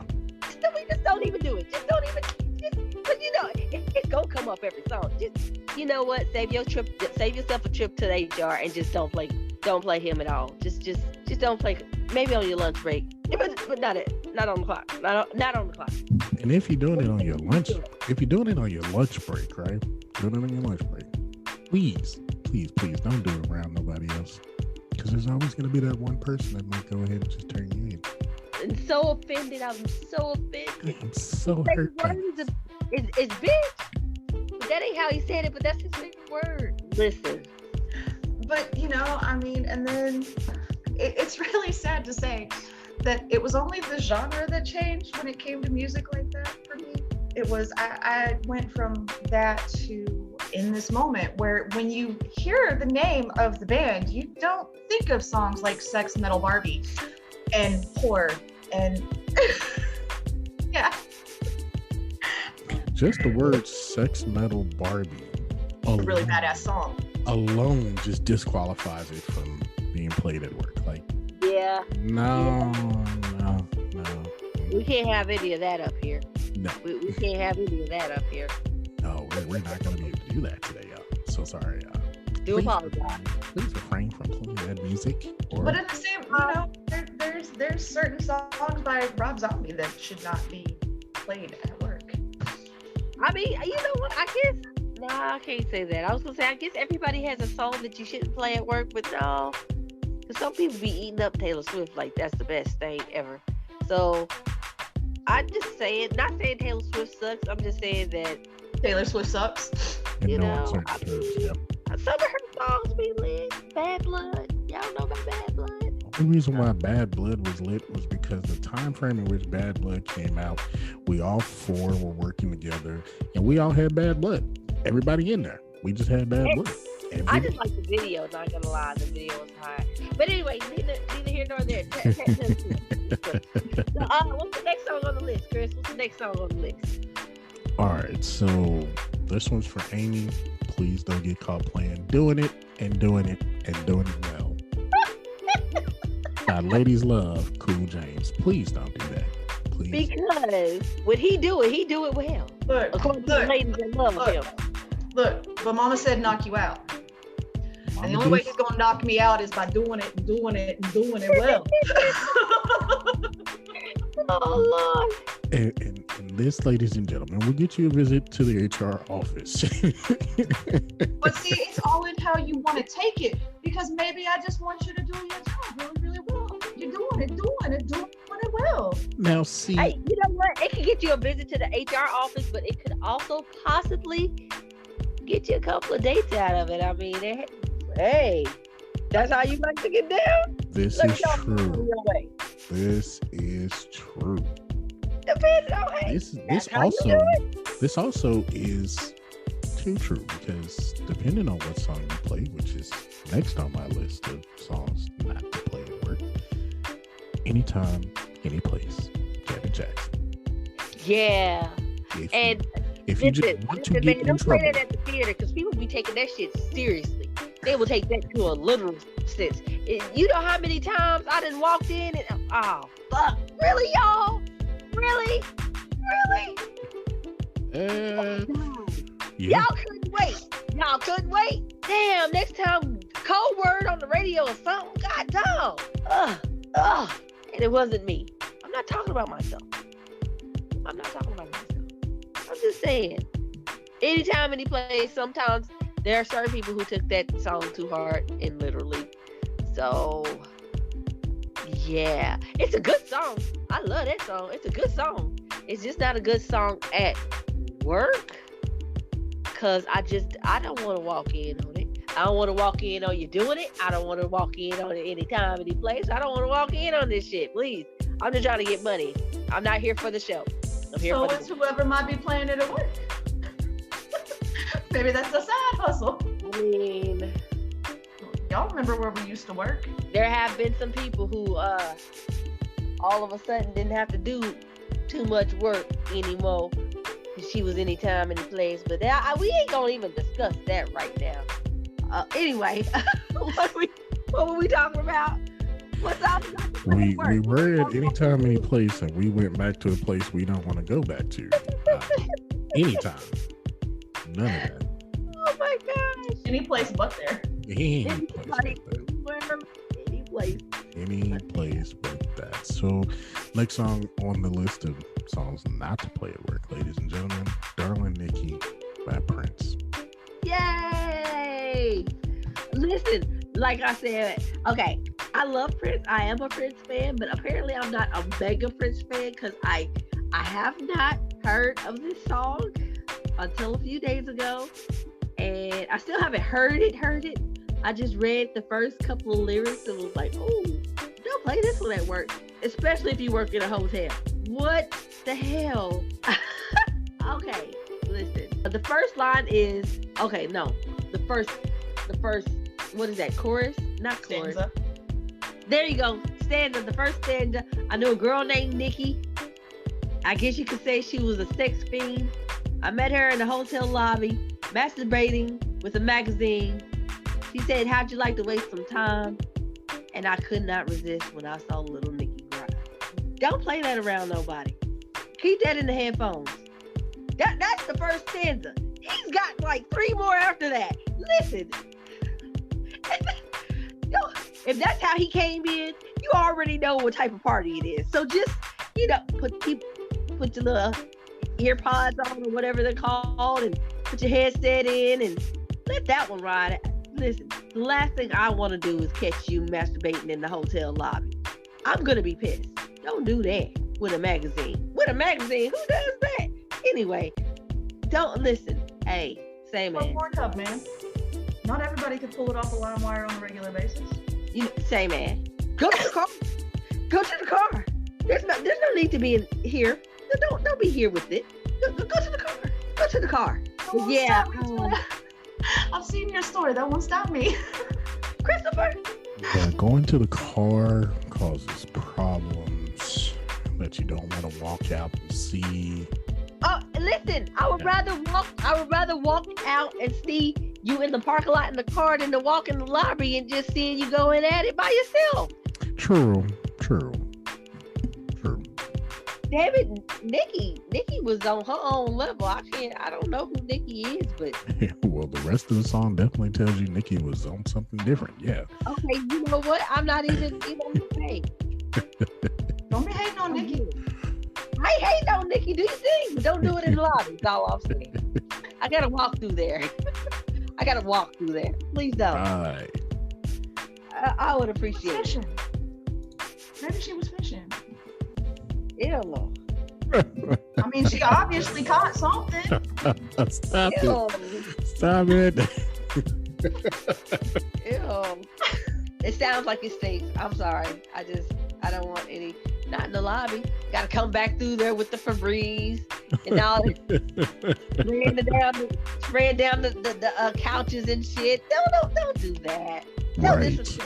So we just don't even do it. Just don't even. But you know, it's gonna come up every song. Just, you know what? Save yourself a trip to the HR and just don't play him at all. Just don't play. Maybe on your lunch break, but not on the clock. Not on the clock. And if you're doing it on your lunch break, right? Doing it on your lunch break. Please don't do it around nobody else. Because there's always going to be that one person that might go ahead and just turn you in. I'm so offended. I'm so offended. I'm so hurt. It's bitch. But that ain't how he said it, but that's his favorite word. Listen. But, you know, I mean, and then it's really sad to say that it was only the genre that changed when it came to music like that for me. It was, I went from that to In This Moment, where when you hear the name of the band, you don't think of songs like Sex Metal Barbie and Poor and yeah. Just the word Sex Metal Barbie It's a really badass song. Alone just disqualifies it from being played at work. Like, yeah. No. We can't have any of that up here. No. We can't have any of that up here. No, we're not going to be able to do that today, y'all. So sorry, Do apologize. Please refrain from playing that music. But in the same, you know, there's certain songs by Rob Zombie that should not be played at work. I mean, you know what? I can't say that. I was gonna say, I guess everybody has a song that you shouldn't play at work, but no, because some people be eating up Taylor Swift like that's the best thing ever. So I'm just saying, not saying Taylor Swift sucks. I'm just saying that Taylor Swift sucks. You know, some of her songs be lit. Bad Blood. Y'all know about Bad Blood? The only reason why Bad Blood was lit was because the time frame in which Bad Blood came out, we all four were working together, and we all had bad blood. Everybody in there, we just had bad blood. I just like the video. Not gonna lie, the video was hot. But anyway, neither here nor there. So, what's the next song on the list, Chris? What's the next song on the list? All right, so this one's for Amy. Please don't get caught playing Doing It and Doing It and Doing It Well. Now, ladies love Cool James. Please don't do that. Please. Because when he do it well. Look, according to the ladies that love him. Look, but Mama said knock you out. And the only way he's gonna knock me out is by doing it and doing it and doing it well. Oh Lord. And this, ladies and gentlemen, will get you a visit to the HR office. But see, it's all in how you want to take it. Because maybe I just want you to do your job really, really well. You're doing it well. Now, see. Hey, you know what? It could get you a visit to the HR office, but it could also possibly get you a couple of dates out of it. I mean, hey, that's how you like to get down? This is true. This is true. Depends on, hey, this also is too true, because depending on what song you play, which is next on my list of songs not to play at work, anytime, any place, Janet Jackson. Yeah. If you just want to get in don't trouble, play that at the theater, because people be taking that shit seriously. They will take that to a literal sense. You know how many times I done walked in and oh fuck, really, y'all? Really? yeah. Y'all couldn't wait. Damn, next time code word on the radio or something. God damn. And it wasn't me. I'm not talking about myself. I'm just saying. Anytime, any place, sometimes there are certain people who took that song too hard and literally. So, yeah. It's a good song. I love that song. It's a good song. It's just not a good song at work. Because I don't want to walk in on it. I don't want to walk in on you doing it. I don't want to walk in on it anytime, any place. I don't want to walk in on this shit. Please. I'm just trying to get money. I'm not here for the show. I'm here so for it's whoever might be playing it at work. Maybe that's a side hustle. I mean, y'all remember where we used to work? There have been some people who all of a sudden didn't have to do too much work anymore. She was anytime, any place. But we ain't gonna even discuss that right now. Anyway, what were we talking about? What's up? we were at any time, any place, and we went back to a place we don't want to go back to. Anytime. None of that. Oh my gosh. Any place but there. Any place but that. Any place. Any place but that. So, next song on the list of songs not to play at work, ladies and gentlemen, Darling Nikki by Prince. Yay! Listen, like I said, okay, I love Prince. I am a Prince fan, but apparently I'm not a mega Prince fan because I have not heard of this song until a few days ago, and I still haven't heard it. I just read the first couple of lyrics and was like, oh, don't play this one at work, especially if you work in a hotel. What the hell? Okay, listen. The first line is, okay, no. The first, what is that, chorus? Not chorus. Stanza. There you go, stanza, the first stanza. I knew a girl named Nikki. I guess you could say she was a sex fiend. I met her in the hotel lobby, masturbating with a magazine. She said, how'd you like to waste some time? And I could not resist when I saw little Nikki cry. Don't play that around nobody. Keep that in the headphones. That's the first stanza. He's got like 3 more after that. Listen. If that's how he came in, you already know what type of party it is. So just, put your little ear pods on or whatever they're called and put your headset in and let that one ride. Listen, the last thing I want to do is catch you masturbating in the hotel lobby. I'm going to be pissed. Don't do that with a magazine. With a magazine? Who does that? Anyway, don't listen. Hey, say man. Warmed up, man. Not everybody can pull it off a LimeWire on a regular basis. Say man. Go to the car. Go to the car. There's no need to be in here. Don't be here with it. Go to the car. Go to the car. Yeah. I've seen your story. That won't stop me. Christopher. Yeah, going to the car causes problems that you don't want to walk out and see. Oh, listen, I would rather walk out and see you in the parking lot in the car than to walk in the lobby and just seeing you going at it by yourself. True. Damn it, Nikki was on her own level. I don't know who Nikki is, but well, the rest of the song definitely tells you Nikki was on something different. Yeah. Okay, you know what? I'm not even saying. Don't be hating on Nikki. I hate on Nikki. Do you think? But don't do it in the lobby. That's all I'm saying. I gotta walk through there. Please don't. Right. I would appreciate it. Fishing. Maybe she was fishing. Ew. I mean, she obviously caught something. Stop Ew. it. Stop it. Ew. It sounds like it stinks. I'm sorry. I don't want any. Not in the lobby. Got to come back through there with the Febreze and all spraying down the couches and shit. Don't do that. No, Right.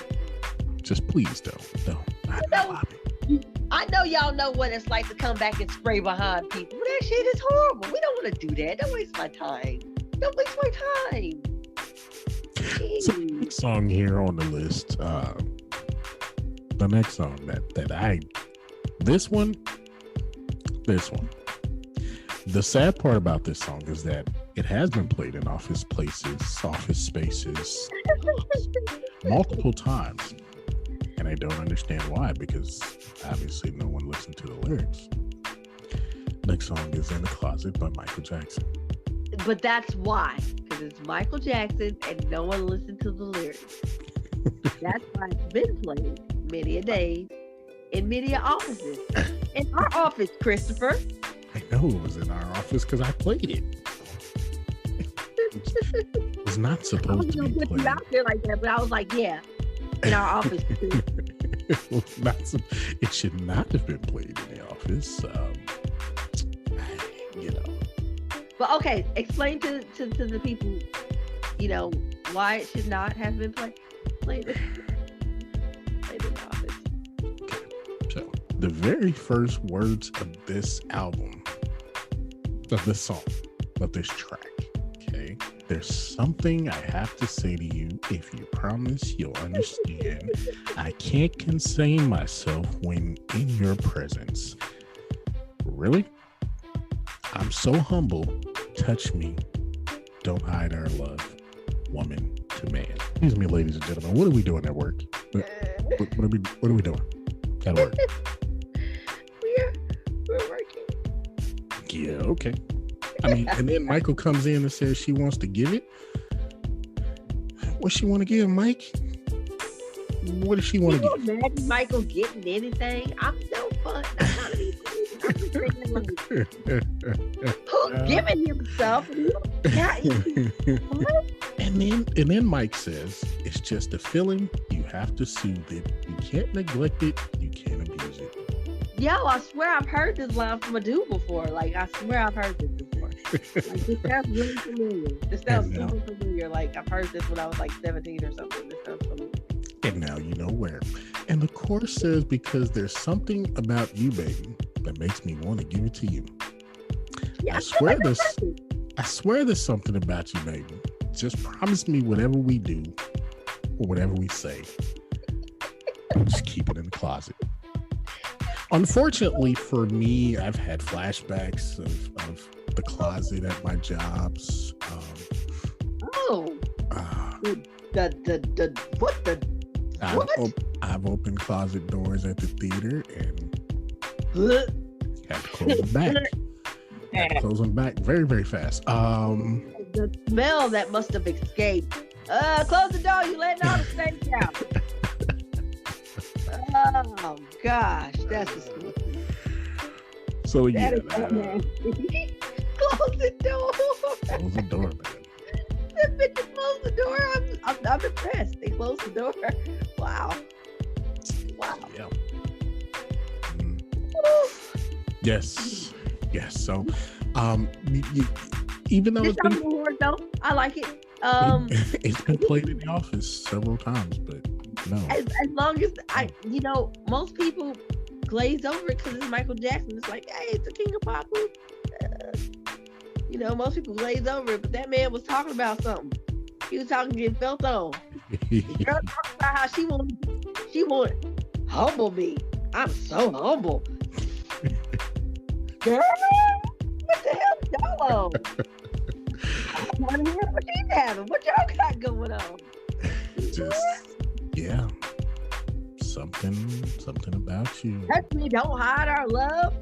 Just please don't. Not in the lobby. I know y'all know what it's like to come back and spray behind people. That shit is horrible. We don't want to do that. Don't waste my time. So, next song here on the list. The next song this one. The sad part about this song is that it has been played in office spaces multiple times. And I don't understand why, because obviously no one listened to the lyrics. Next song is In the Closet by Michael Jackson. But that's why, because it's Michael Jackson and no one listened to the lyrics. That's why it's been played many a days in many offices. In our office, Christopher. I know it was in our office because I played it. It was not supposed to be put played. you out there like that, but I was like, yeah, in our office too. It should not have been played in the office. But okay, explain to the people, why it should not have been played in the office. So the very first words of this album, of this song, of this track, okay, There's something I have to say to you. If you promise you'll understand, I can't contain myself when in your presence. Really? I'm so humble. Touch me. Don't hide our love. Woman to man. Excuse me, ladies and gentlemen. What are we doing at work? What are we doing? Gotta work. We're working. Yeah, okay. I mean, and then Michael comes in and says she wants to give it. What she want to give, Mike? What does she want to give? Imagine Michael getting anything. I'm so fun. I'm not even. Who's giving himself? And then Mike says, it's just a feeling. You have to soothe it. You can't neglect it. You can't abuse it. Yo, I swear I've heard this line from a dude before. Like, I swear I've heard this before. Like, this sounds really familiar. This sounds super familiar. Like, I've heard this when I was like 17 or something. This sounds familiar. And now you know where. And the chorus says, because there's something about you, baby, that makes me want to give it to you. Yeah, I swear there's something about you, baby. Just promise me whatever we do or whatever we say, just keep it in the closet. Unfortunately for me, I've had flashbacks of the closet at my jobs. I've opened closet doors at the theater and had to close them back. Had to close them back very, very fast. The smell that must have escaped. Close the door. You letting all the stank out. Oh gosh, that's disgusting. So yeah, close the door. Close the door, man. The bitches close the door. I'm impressed. They closed the door. Wow. Yeah. Yes. So, even though it's been award, though, I like it. It's been played in the office several times, but no. As long as most people glaze over it because it's Michael Jackson. It's like, hey, it's the king of pop. Most people glaze over it, but that man was talking about something. He was talking getting felt on. The girl talking about how she want humble me. I'm so humble. Girl, what the hell is y'all on? I want to hear what she's having. What y'all got going on? Just, yeah. Something about you. Touch me, don't hide our love.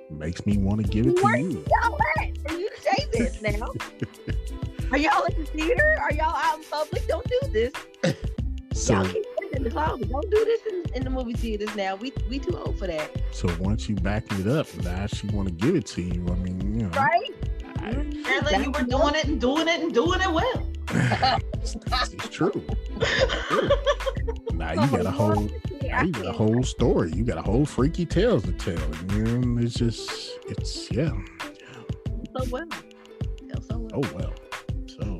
Makes me want to give it to you. Y'all at? For you to say this now. Are y'all at the theater? Are y'all out in public? Don't do this. So y'all keep this in the closet. Don't do this in the movie theaters now. We too old for that. So once you backing it up, now she want to give it to you. I mean, right? Apparently you were doing it well. It's true. Now you got a whole story. You got a whole freaky tales to tell. It's yeah. So well. Oh well. So.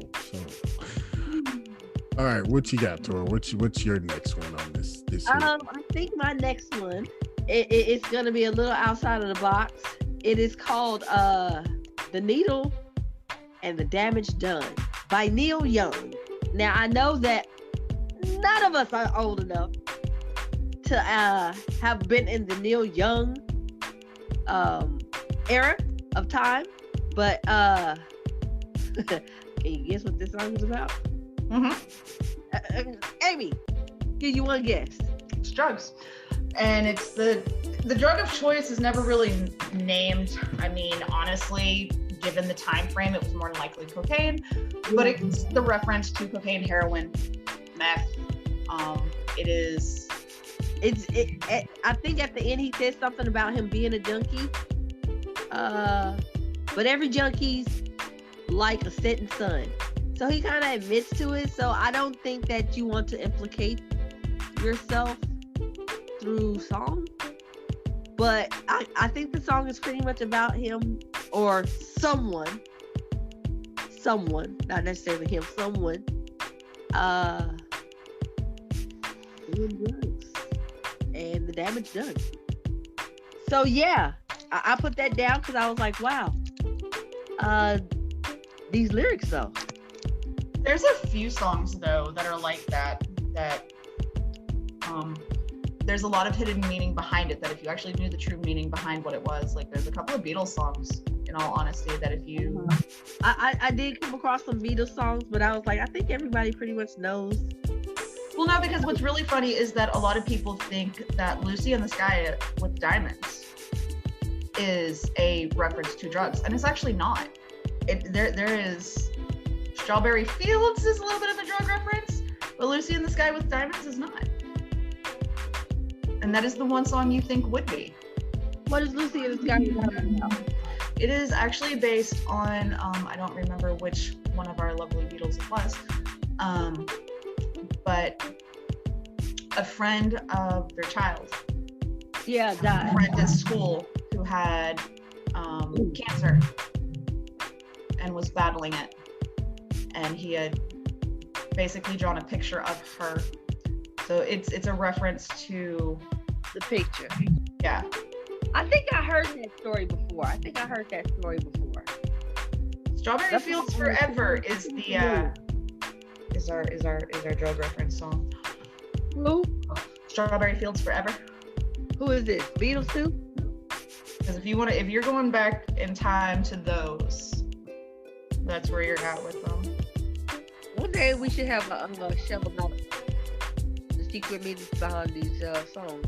All right, what you got, Tora? What's your next one on this? I think my next one, it's gonna be a little outside of the box. It is called "The Needle and the Damage Done" by Neil Young. Now I know that none of us are old enough to have been in the Neil Young era of time, but can you guess what this song is about? Amy, give you one guess. It's drugs, and it's the drug of choice is never really named. I mean, honestly, given the time frame, it was more than likely cocaine, but it's the reference to cocaine, heroin, meth. I think at the end he says something about him being a junkie. But every junkie's like a setting sun. So he kind of admits to it. So I don't think that you want to implicate yourself through song. But I think the song is pretty much about him or someone, not necessarily him, someone, doing drugs and the damage done. So yeah, I put that down because I was like, wow, these lyrics though, There's a few songs though that are like that. There's a lot of hidden meaning behind it. That if you actually knew the true meaning behind what it was, like there's a couple of Beatles songs, in all honesty, that if you, I did come across some Beatles songs, but I was like, I think everybody pretty much knows. well, no, because what's really funny is that a lot of people think that Lucy in the Sky with Diamonds is a reference to drugs, and it's actually not. There is Strawberry Fields is a little bit of a drug reference, but Lucy in the Sky with Diamonds is not. And that is the one song you think would be. What is Lucy in the Sky about? It is actually based on, I don't remember which one of our lovely Beatles it was, but a friend of their child, Yeah, a died. friend at school who had cancer and was battling it. And he had basically drawn a picture of her. So it's a reference to, The picture. yeah. I think I heard that story before. Strawberry That's Fields what I was Forever thinking. is the is our drug reference song. Who? Strawberry Fields Forever. Who is this? Beatles too? Because if you're going back in time to those, that's where you're at with them. One day we should have a show about the secret meanings behind these songs.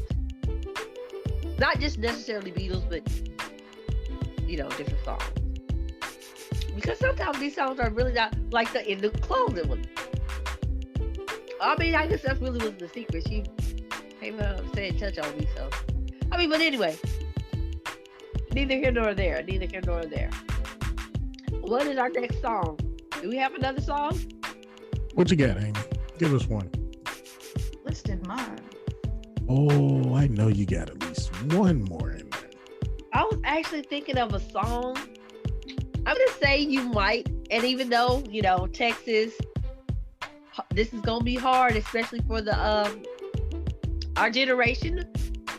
Not just necessarily Beatles, but different songs. Because sometimes these songs are really not like the In the Closet one. I mean, I guess that really was the secret. She came out and said touch on me, so. I mean, but anyway. Neither here nor there. What is our next song? Do we have another song? What you got, Amy? Give us one. Listed mine. Oh, I know you got at least one more in there. I was actually thinking of a song. I'm gonna say you might, and even though Texas, this is gonna be hard, especially for the our generation.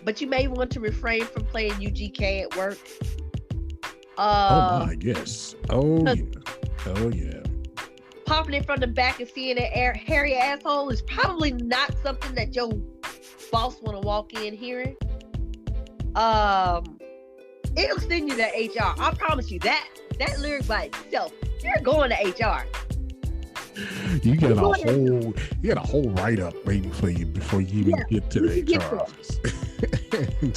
But you may want to refrain from playing UGK at work. Oh my, yes. Oh yeah. Popping it from the back and seeing that hairy asshole is probably not something that your boss want to walk in hearing. It'll send you to HR. I promise you that lyric by itself, you're going to HR. You got a whole write up waiting for you before you even get to the HR office.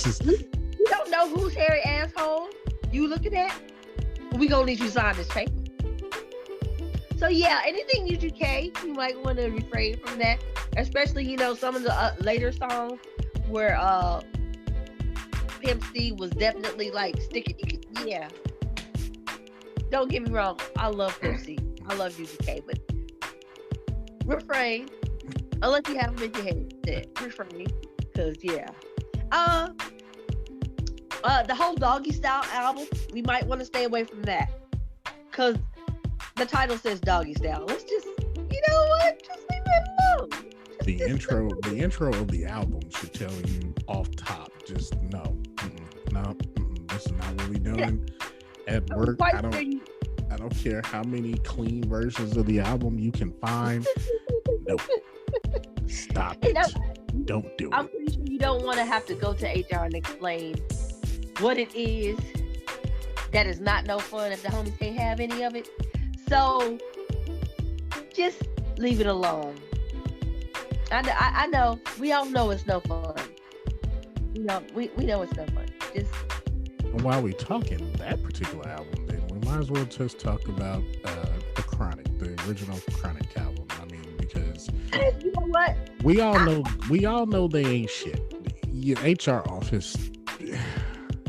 Just, you don't know whose hairy asshole you looking at. We gonna need you to sign this paper. So yeah, anything UGK, you might want to refrain from that, especially some of the later songs where Pimp C was definitely like sticking. Yeah, don't get me wrong, I love Pimp C, I love UGK, but refrain unless you have them in your head. Refrain, because the whole Doggy Style album, we might want to stay away from that, because the title says Doggy Style. Let's just, you know what? Just leave it alone. the intro of the album should tell you off top. Just no, this is not what we doing at work. I don't care how many clean versions of the album you can find. Nope. Stop it. Don't do I'm it. pretty sure you don't want to have to go to HR and explain what it is. That is not no fun if the homies can't have any of it. So just leave it alone. I know. We all know it's no fun. We know it's no fun. Just. And while we talking that particular album, then we might as well just talk about the Chronic, the original Chronic album. I mean, because You know what? we all know they ain't shit. Your HR office,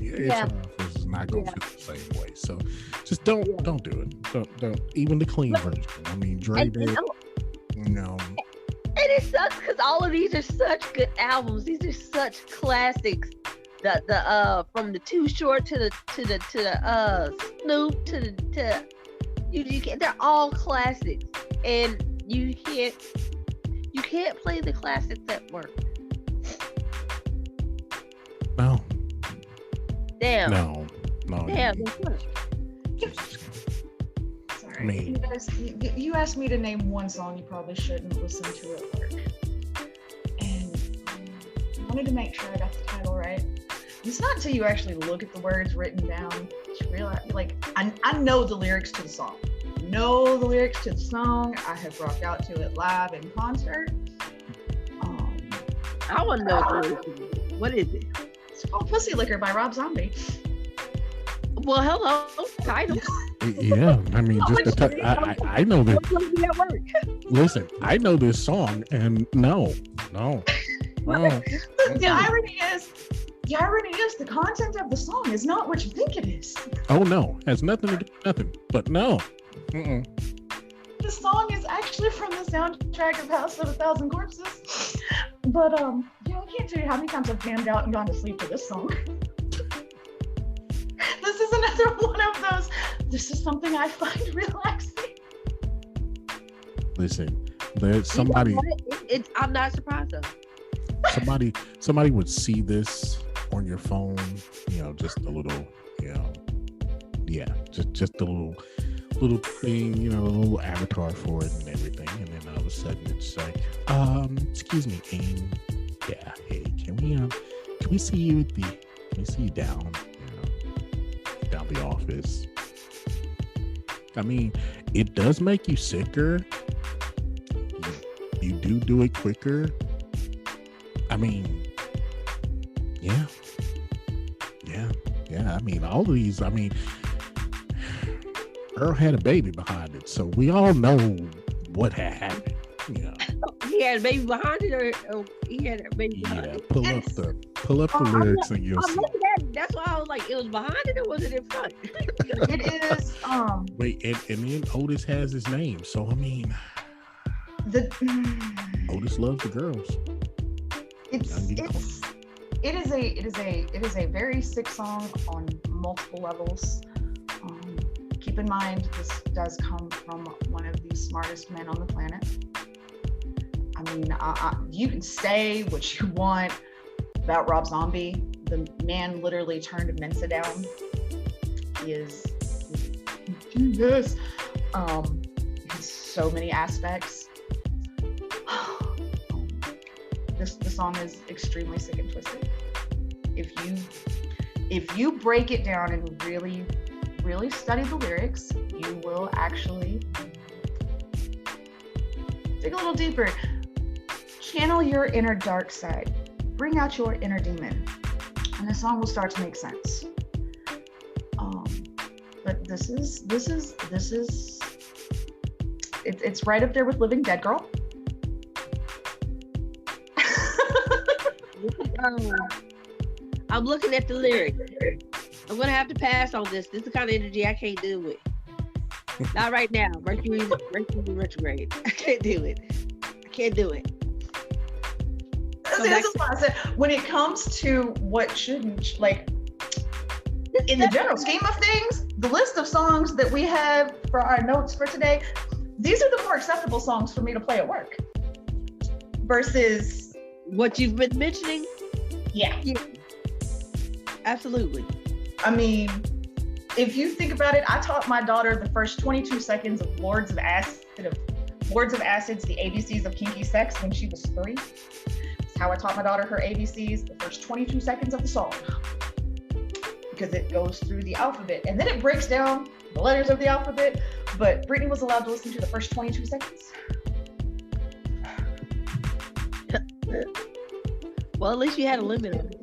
HR office is not gonna feel the same way. So just don't do it. Don't even the clean version. I mean, Dre did. And it sucks because all of these are such good albums. These are such classics. The from the Too Short to the Snoop to UGK, they're all classics, and you can't play the classics at work. No. Damn. No. Damn. Sorry. right. mean- you asked me to name one song you probably shouldn't listen to at work, and I wanted to make sure I got the title right. It's not until you actually look at the words written down that you realize, like, I know the lyrics to the song. I have rocked out to it live in concert. I want to know what is it? It's called Pussy Liquor by Rob Zombie. Well, hello, title. Yeah, I mean, just I know that. What's going to be at work? Listen, I know this song, and no. The irony is the content of the song is not what you think it is. Oh no, has nothing to do with nothing. But no. Mm-mm. The song is actually from the soundtrack of House of a Thousand Corpses. But I can't tell you how many times I've jammed out and gone to sleep to this song. This is another one of those. This is something I find relaxing. Listen, there's somebody. I'm not surprised though. Somebody would see this on your phone, just a little, just a little thing, a little avatar for it and everything, and then all of a sudden it's like, excuse me, AIM, yeah, hey, can we see you down, down the office? I mean, it does make you sicker. You do it quicker. I mean, yeah. I mean, all of these. I mean, Earl had a baby behind it, so we all know what had happened. He had a baby behind it, or he had a baby behind it. Pull up the lyrics and you'll I'm see. looking at it. That's why I was like, it was behind it, or was it in front? It is. Wait, and then Otis has his name, so I mean, Otis loves the girls. It is a very sick song on multiple levels. Keep in mind, this does come from one of the smartest men on the planet. I mean, you can say what you want about Rob Zombie. The man literally turned Mensa down. He is genius. Has so many aspects. The song is extremely sick and twisted. If you break it down and really study the lyrics, you will actually dig a little deeper. Channel your inner dark side. Bring out your inner demon, and the song will start to make sense. But this is it's right up there with Living Dead Girl. I'm looking at the lyrics. I'm gonna have to pass on this. This is the kind of energy I can't deal with. Not right now. Mercury retrograde. I can't do it. That's why I said, when it comes to what shouldn't, like, in the general scheme of things, the list of songs that we have for our notes for today, these are the more acceptable songs for me to play at work versus what you've been mentioning. Yeah. Absolutely. I mean, if you think about it, I taught my daughter the first 22 seconds of Lords of Acid's The ABCs of Kinky Sex when she was 3. That's how I taught my daughter her ABCs, the first 22 seconds of the song. Because it goes through the alphabet and then it breaks down the letters of the alphabet, but Brittany was allowed to listen to the first 22 seconds. Well, at least you had a limit on it.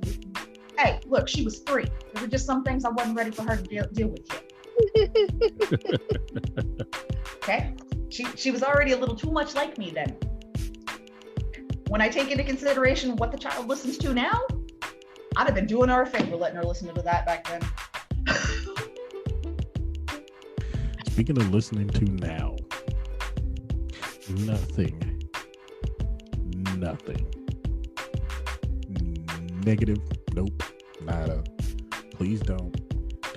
Hey, look, she was 3. There were just some things I wasn't ready for her to deal with yet. Okay? She was already a little too much like me then. When I take into consideration what the child listens to now, I'd have been doing her a favor letting her listen to that back then. Speaking of listening to now, nothing. Negative, nope, nada. Please don't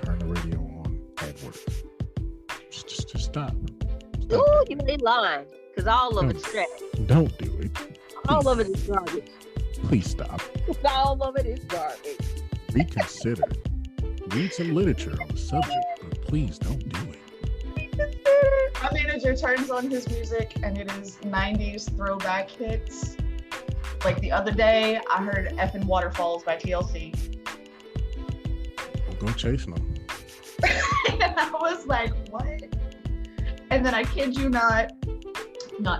turn the radio on at work. Just stop. Ooh, you ain't lying, because all of it's trash. Don't do it. All of it is garbage. Please stop. All of it is garbage. Reconsider. Read some literature on the subject, but please don't do it. Reconsider. manager turns on his music and it is 90s throwback hits. Like the other day, I heard Effin' Waterfalls by TLC. I'll go chasing them. And I was like, what? And then I kid you not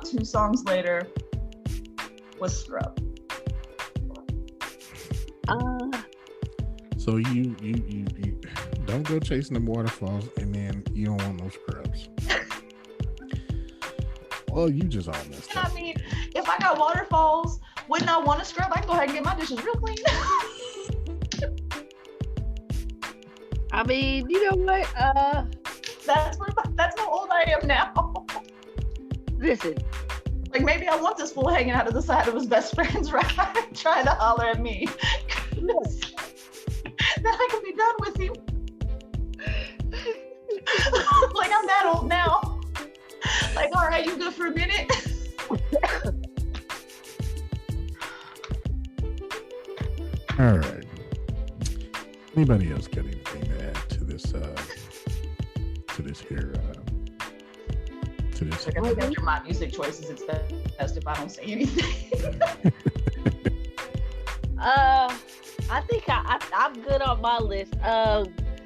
2 songs later was Scrub. So you don't go chasing them waterfalls, and then you don't want no scrubs. Well, you just all messed up. I mean, if I got waterfalls, wouldn't I want to scrub? I can go ahead and get my dishes real clean. I mean, you know what? That's how old I am now. Listen, Like maybe I want this fool hanging out of the side of his best friend's ride, trying to holler at me. Then I can be done with him. Like I'm that old now. Like, all right, you good for a minute? All right. Anybody else got anything to add to this? Like, I think after my music choices, it's best if I don't say anything. I think I'm good on my list.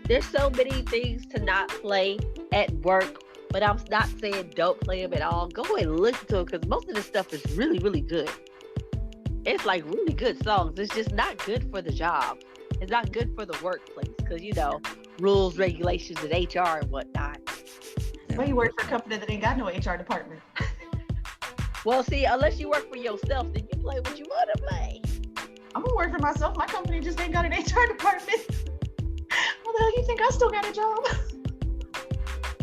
There's so many things to not play at work, but I'm not saying don't play them at all. Go and listen to them because most of this stuff is really, really good. It's like really good songs. It's just not good for the job. It's not good for the workplace because, you know, rules, regulations, and HR and whatnot. Well, you work for a company that ain't got no HR department. Well, see, unless you work for yourself, then you play what you want to play. I'm gonna work for myself. My company just ain't got an HR department. What the hell you think I still got a job?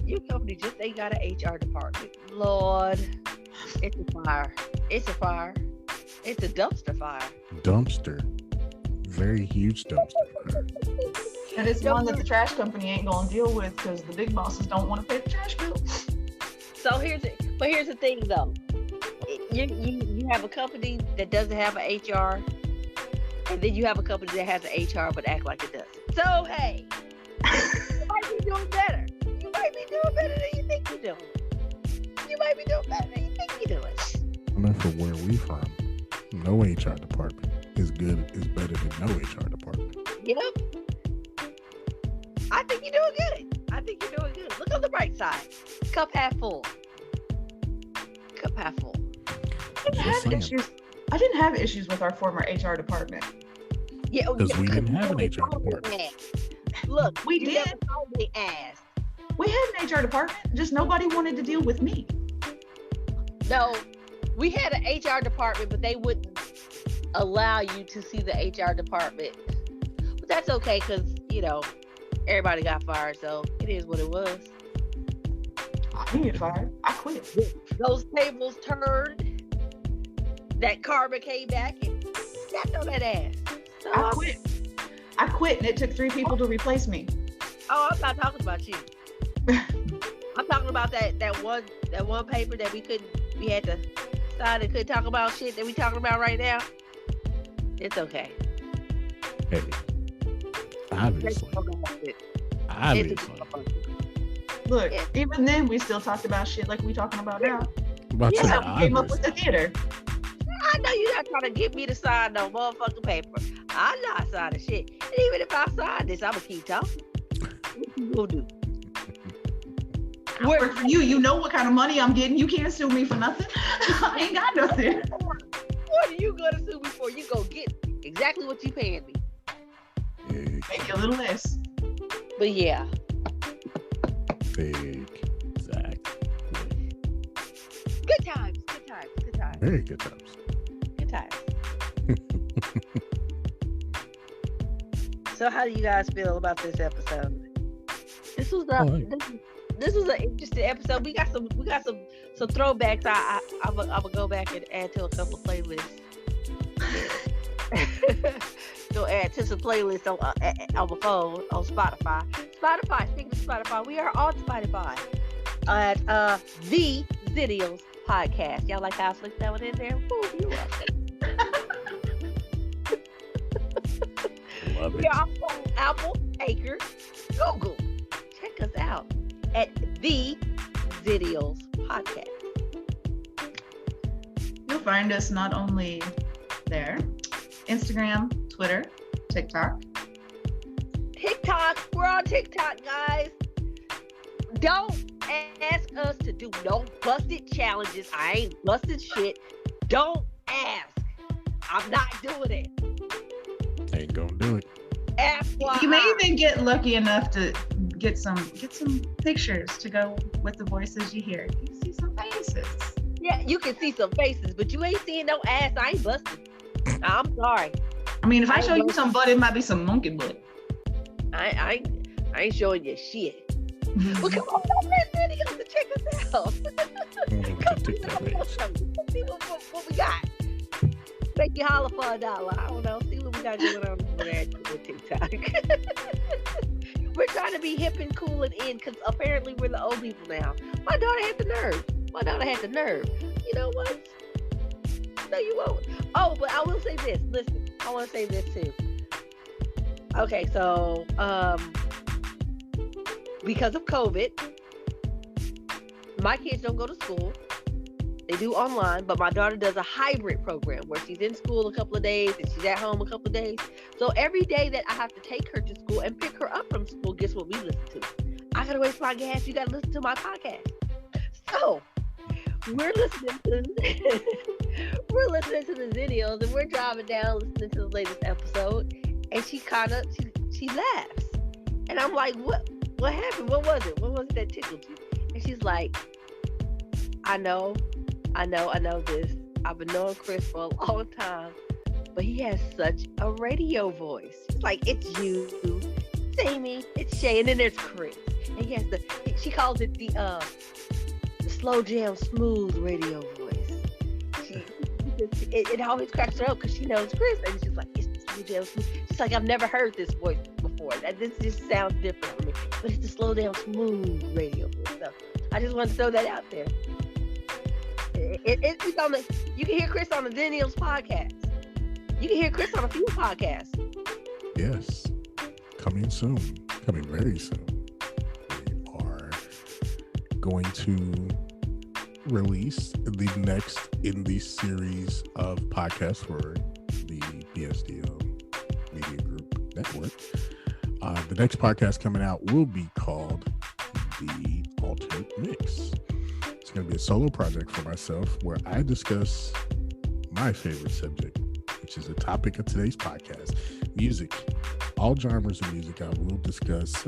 Your company just ain't got an HR department. Lord, it's a fire. It's a fire. It's a dumpster fire. Dumpster. Very huge dumpster fire. And it's one that the trash company ain't gonna deal with because the big bosses don't want to pay the trash bill. So here's the thing though. You have a company that doesn't have an HR, and then you have a company that has an HR but act like it doesn't. So hey, you might be doing better. You might be doing better than you think you're doing. You might be doing better than you think you're doing. I mean, for where we from, no HR department is better than no HR department. Yep. I think you're doing good. Look on the bright side. Cup half full. I didn't have issues with our former HR department. Yeah, because we didn't have an HR department. Look, we did. Ass. We had an HR department, just nobody wanted to deal with me. No, we had an HR department, but they wouldn't allow you to see the HR department. But that's okay, because, you know, everybody got fired, so it is what it was. I didn't get fired. I quit. Those tables turned. That karma came back and stepped on that ass. So I quit, and it took 3 people to replace me. Oh, I'm not talking about you. I'm talking about that one paper that we had to sign and couldn't talk about shit that we talking about right now. It's okay. Hey, obviously. Look, even then we still talked about shit like we talking about now. That's how we came up with the theater. I know you're not trying to get me to sign no motherfucking paper. I'm not signing shit. And even if I sign this, I'm gonna keep talking. What you gonna do? I work for you. You know what kind of money I'm getting. You can't sue me for nothing. I ain't got nothing. What are you gonna sue me for? You gonna get exactly what you paying me. Maybe a little less. But yeah. Exactly. Good times. Very good times. So how do you guys feel about this episode? This was an interesting episode. We got some throwbacks. I'm gonna go back and add to a couple of playlists. Go add to some playlists on my phone on Spotify. Speaking of Spotify, we are on Spotify at the Zennials Podcast. Y'all like how I slipped that one in there? Ooh, you're welcome. Love it. We are also on Apple, Anchor, Google. Check us out at the Zennials Podcast. You'll find us not only there, Instagram, Twitter, TikTok. We're on TikTok, guys. Don't ask us to do no busted challenges. I ain't busted shit. Don't ask. I'm not doing it. Ain't gonna do it. FYI. You may even get lucky enough to get some pictures to go with the voices you hear. You see some faces. Yeah, you can see some faces, but you ain't seeing no ass. I ain't busted. I'm sorry. I mean, if I show you some butt, it might be some monkey butt. I ain't showing you shit. Well, come on, videos to check us out. Come see what we got. Make you holler for $1. I don't know. See what we got going on over there with TikTok. We're trying to be hip and cool and in because apparently we're the old people now. My daughter had the nerve. You know what? No, you won't. Oh, but I will say this. Listen, I want to say this too. Okay, so because of COVID, my kids don't go to school. They do online, but my daughter does a hybrid program where she's in school a couple of days and she's at home a couple of days. So every day that I have to take her to school and pick her up from school, guess what we listen to? I gotta waste my gas. You gotta listen to my podcast. So we're listening to the Zennials, and we're driving down listening to the latest episode, and she laughs, and I'm like, what happened? What was it that tickled you? And she's like, I know this. I've been knowing Chris for a long time, but he has such a radio voice. It's like, it's you, it's Amy, it's Shay, and then there's Chris. And he has she calls it the slow jam smooth radio voice. It always cracks her up because she knows Chris, and she's like, it's the slow jam smooth. She's like, I've never heard this voice before. This just sounds different for me, but it's the slow down smooth radio voice. So I just want to throw that out there. It's on the. You can hear Chris on the Zennials podcast. You can hear Chris on a few podcasts. Yes, coming soon. Coming very soon. We are going to release the next in the series of podcasts for the BSDO Media Group Network. The next podcast coming out will be called The Alternate Mix. It's going to be a solo project for myself where I discuss my favorite subject, which is the topic of today's podcast, music. All genres of music. I will discuss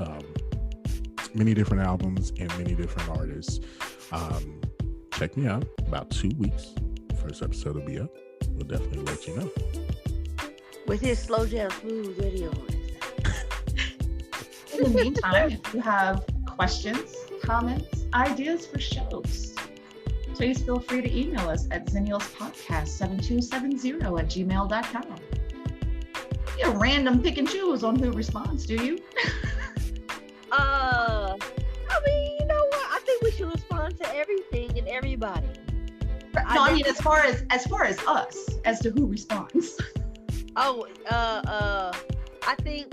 many different albums and many different artists. Check me out. About 2 weeks. First episode will be up. We'll definitely let you know. With his slow jam smooth radio voice. In the meantime, if you have questions, comments, ideas for shows, please feel free to email us at zennialspodcast7270@gmail.com. You random pick and choose on who responds, do you? I mean, you know what? I think we should respond to everything and everybody. No, I mean as far as us, as to who responds. Oh, I think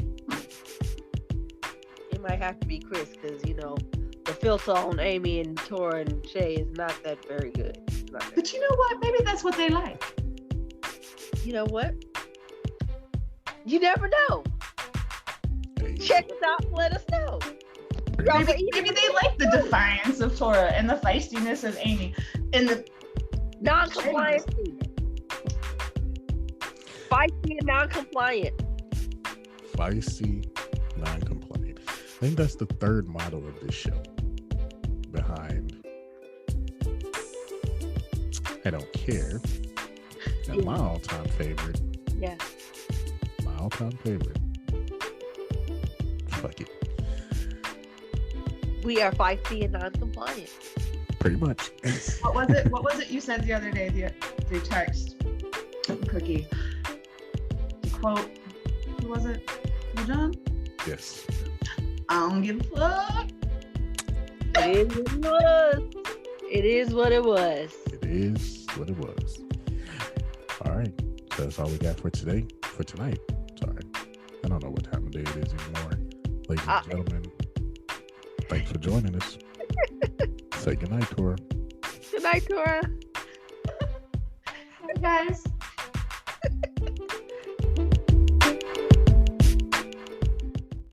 it might have to be Chris because the filter on Amy and Tora and Shay is not that very good. But you know what? Maybe that's what they like. You know what? You never know. Hey. Check us out and let us know. Maybe they like the defiance of Tora and the feistiness of Amy and the non-compliant. Feisty and non-compliant. Feisty, non-compliant. I think that's the third motto of this show. Behind I don't care. And my all-time favorite. Yeah. My all-time favorite. Fuck it. We are feisty and non-compliant. Pretty much. What was it you said the other day, the text Cookie? To quote, who was it? John? Yes. I don't give a fuck. It was. It is what it was. It is what it was. All right. So that's all we got for today. For tonight. Sorry. I don't know what time of day it is anymore. Ladies and gentlemen, thanks for joining us. Say goodnight, Tora. Good night, Tora. Hey guys.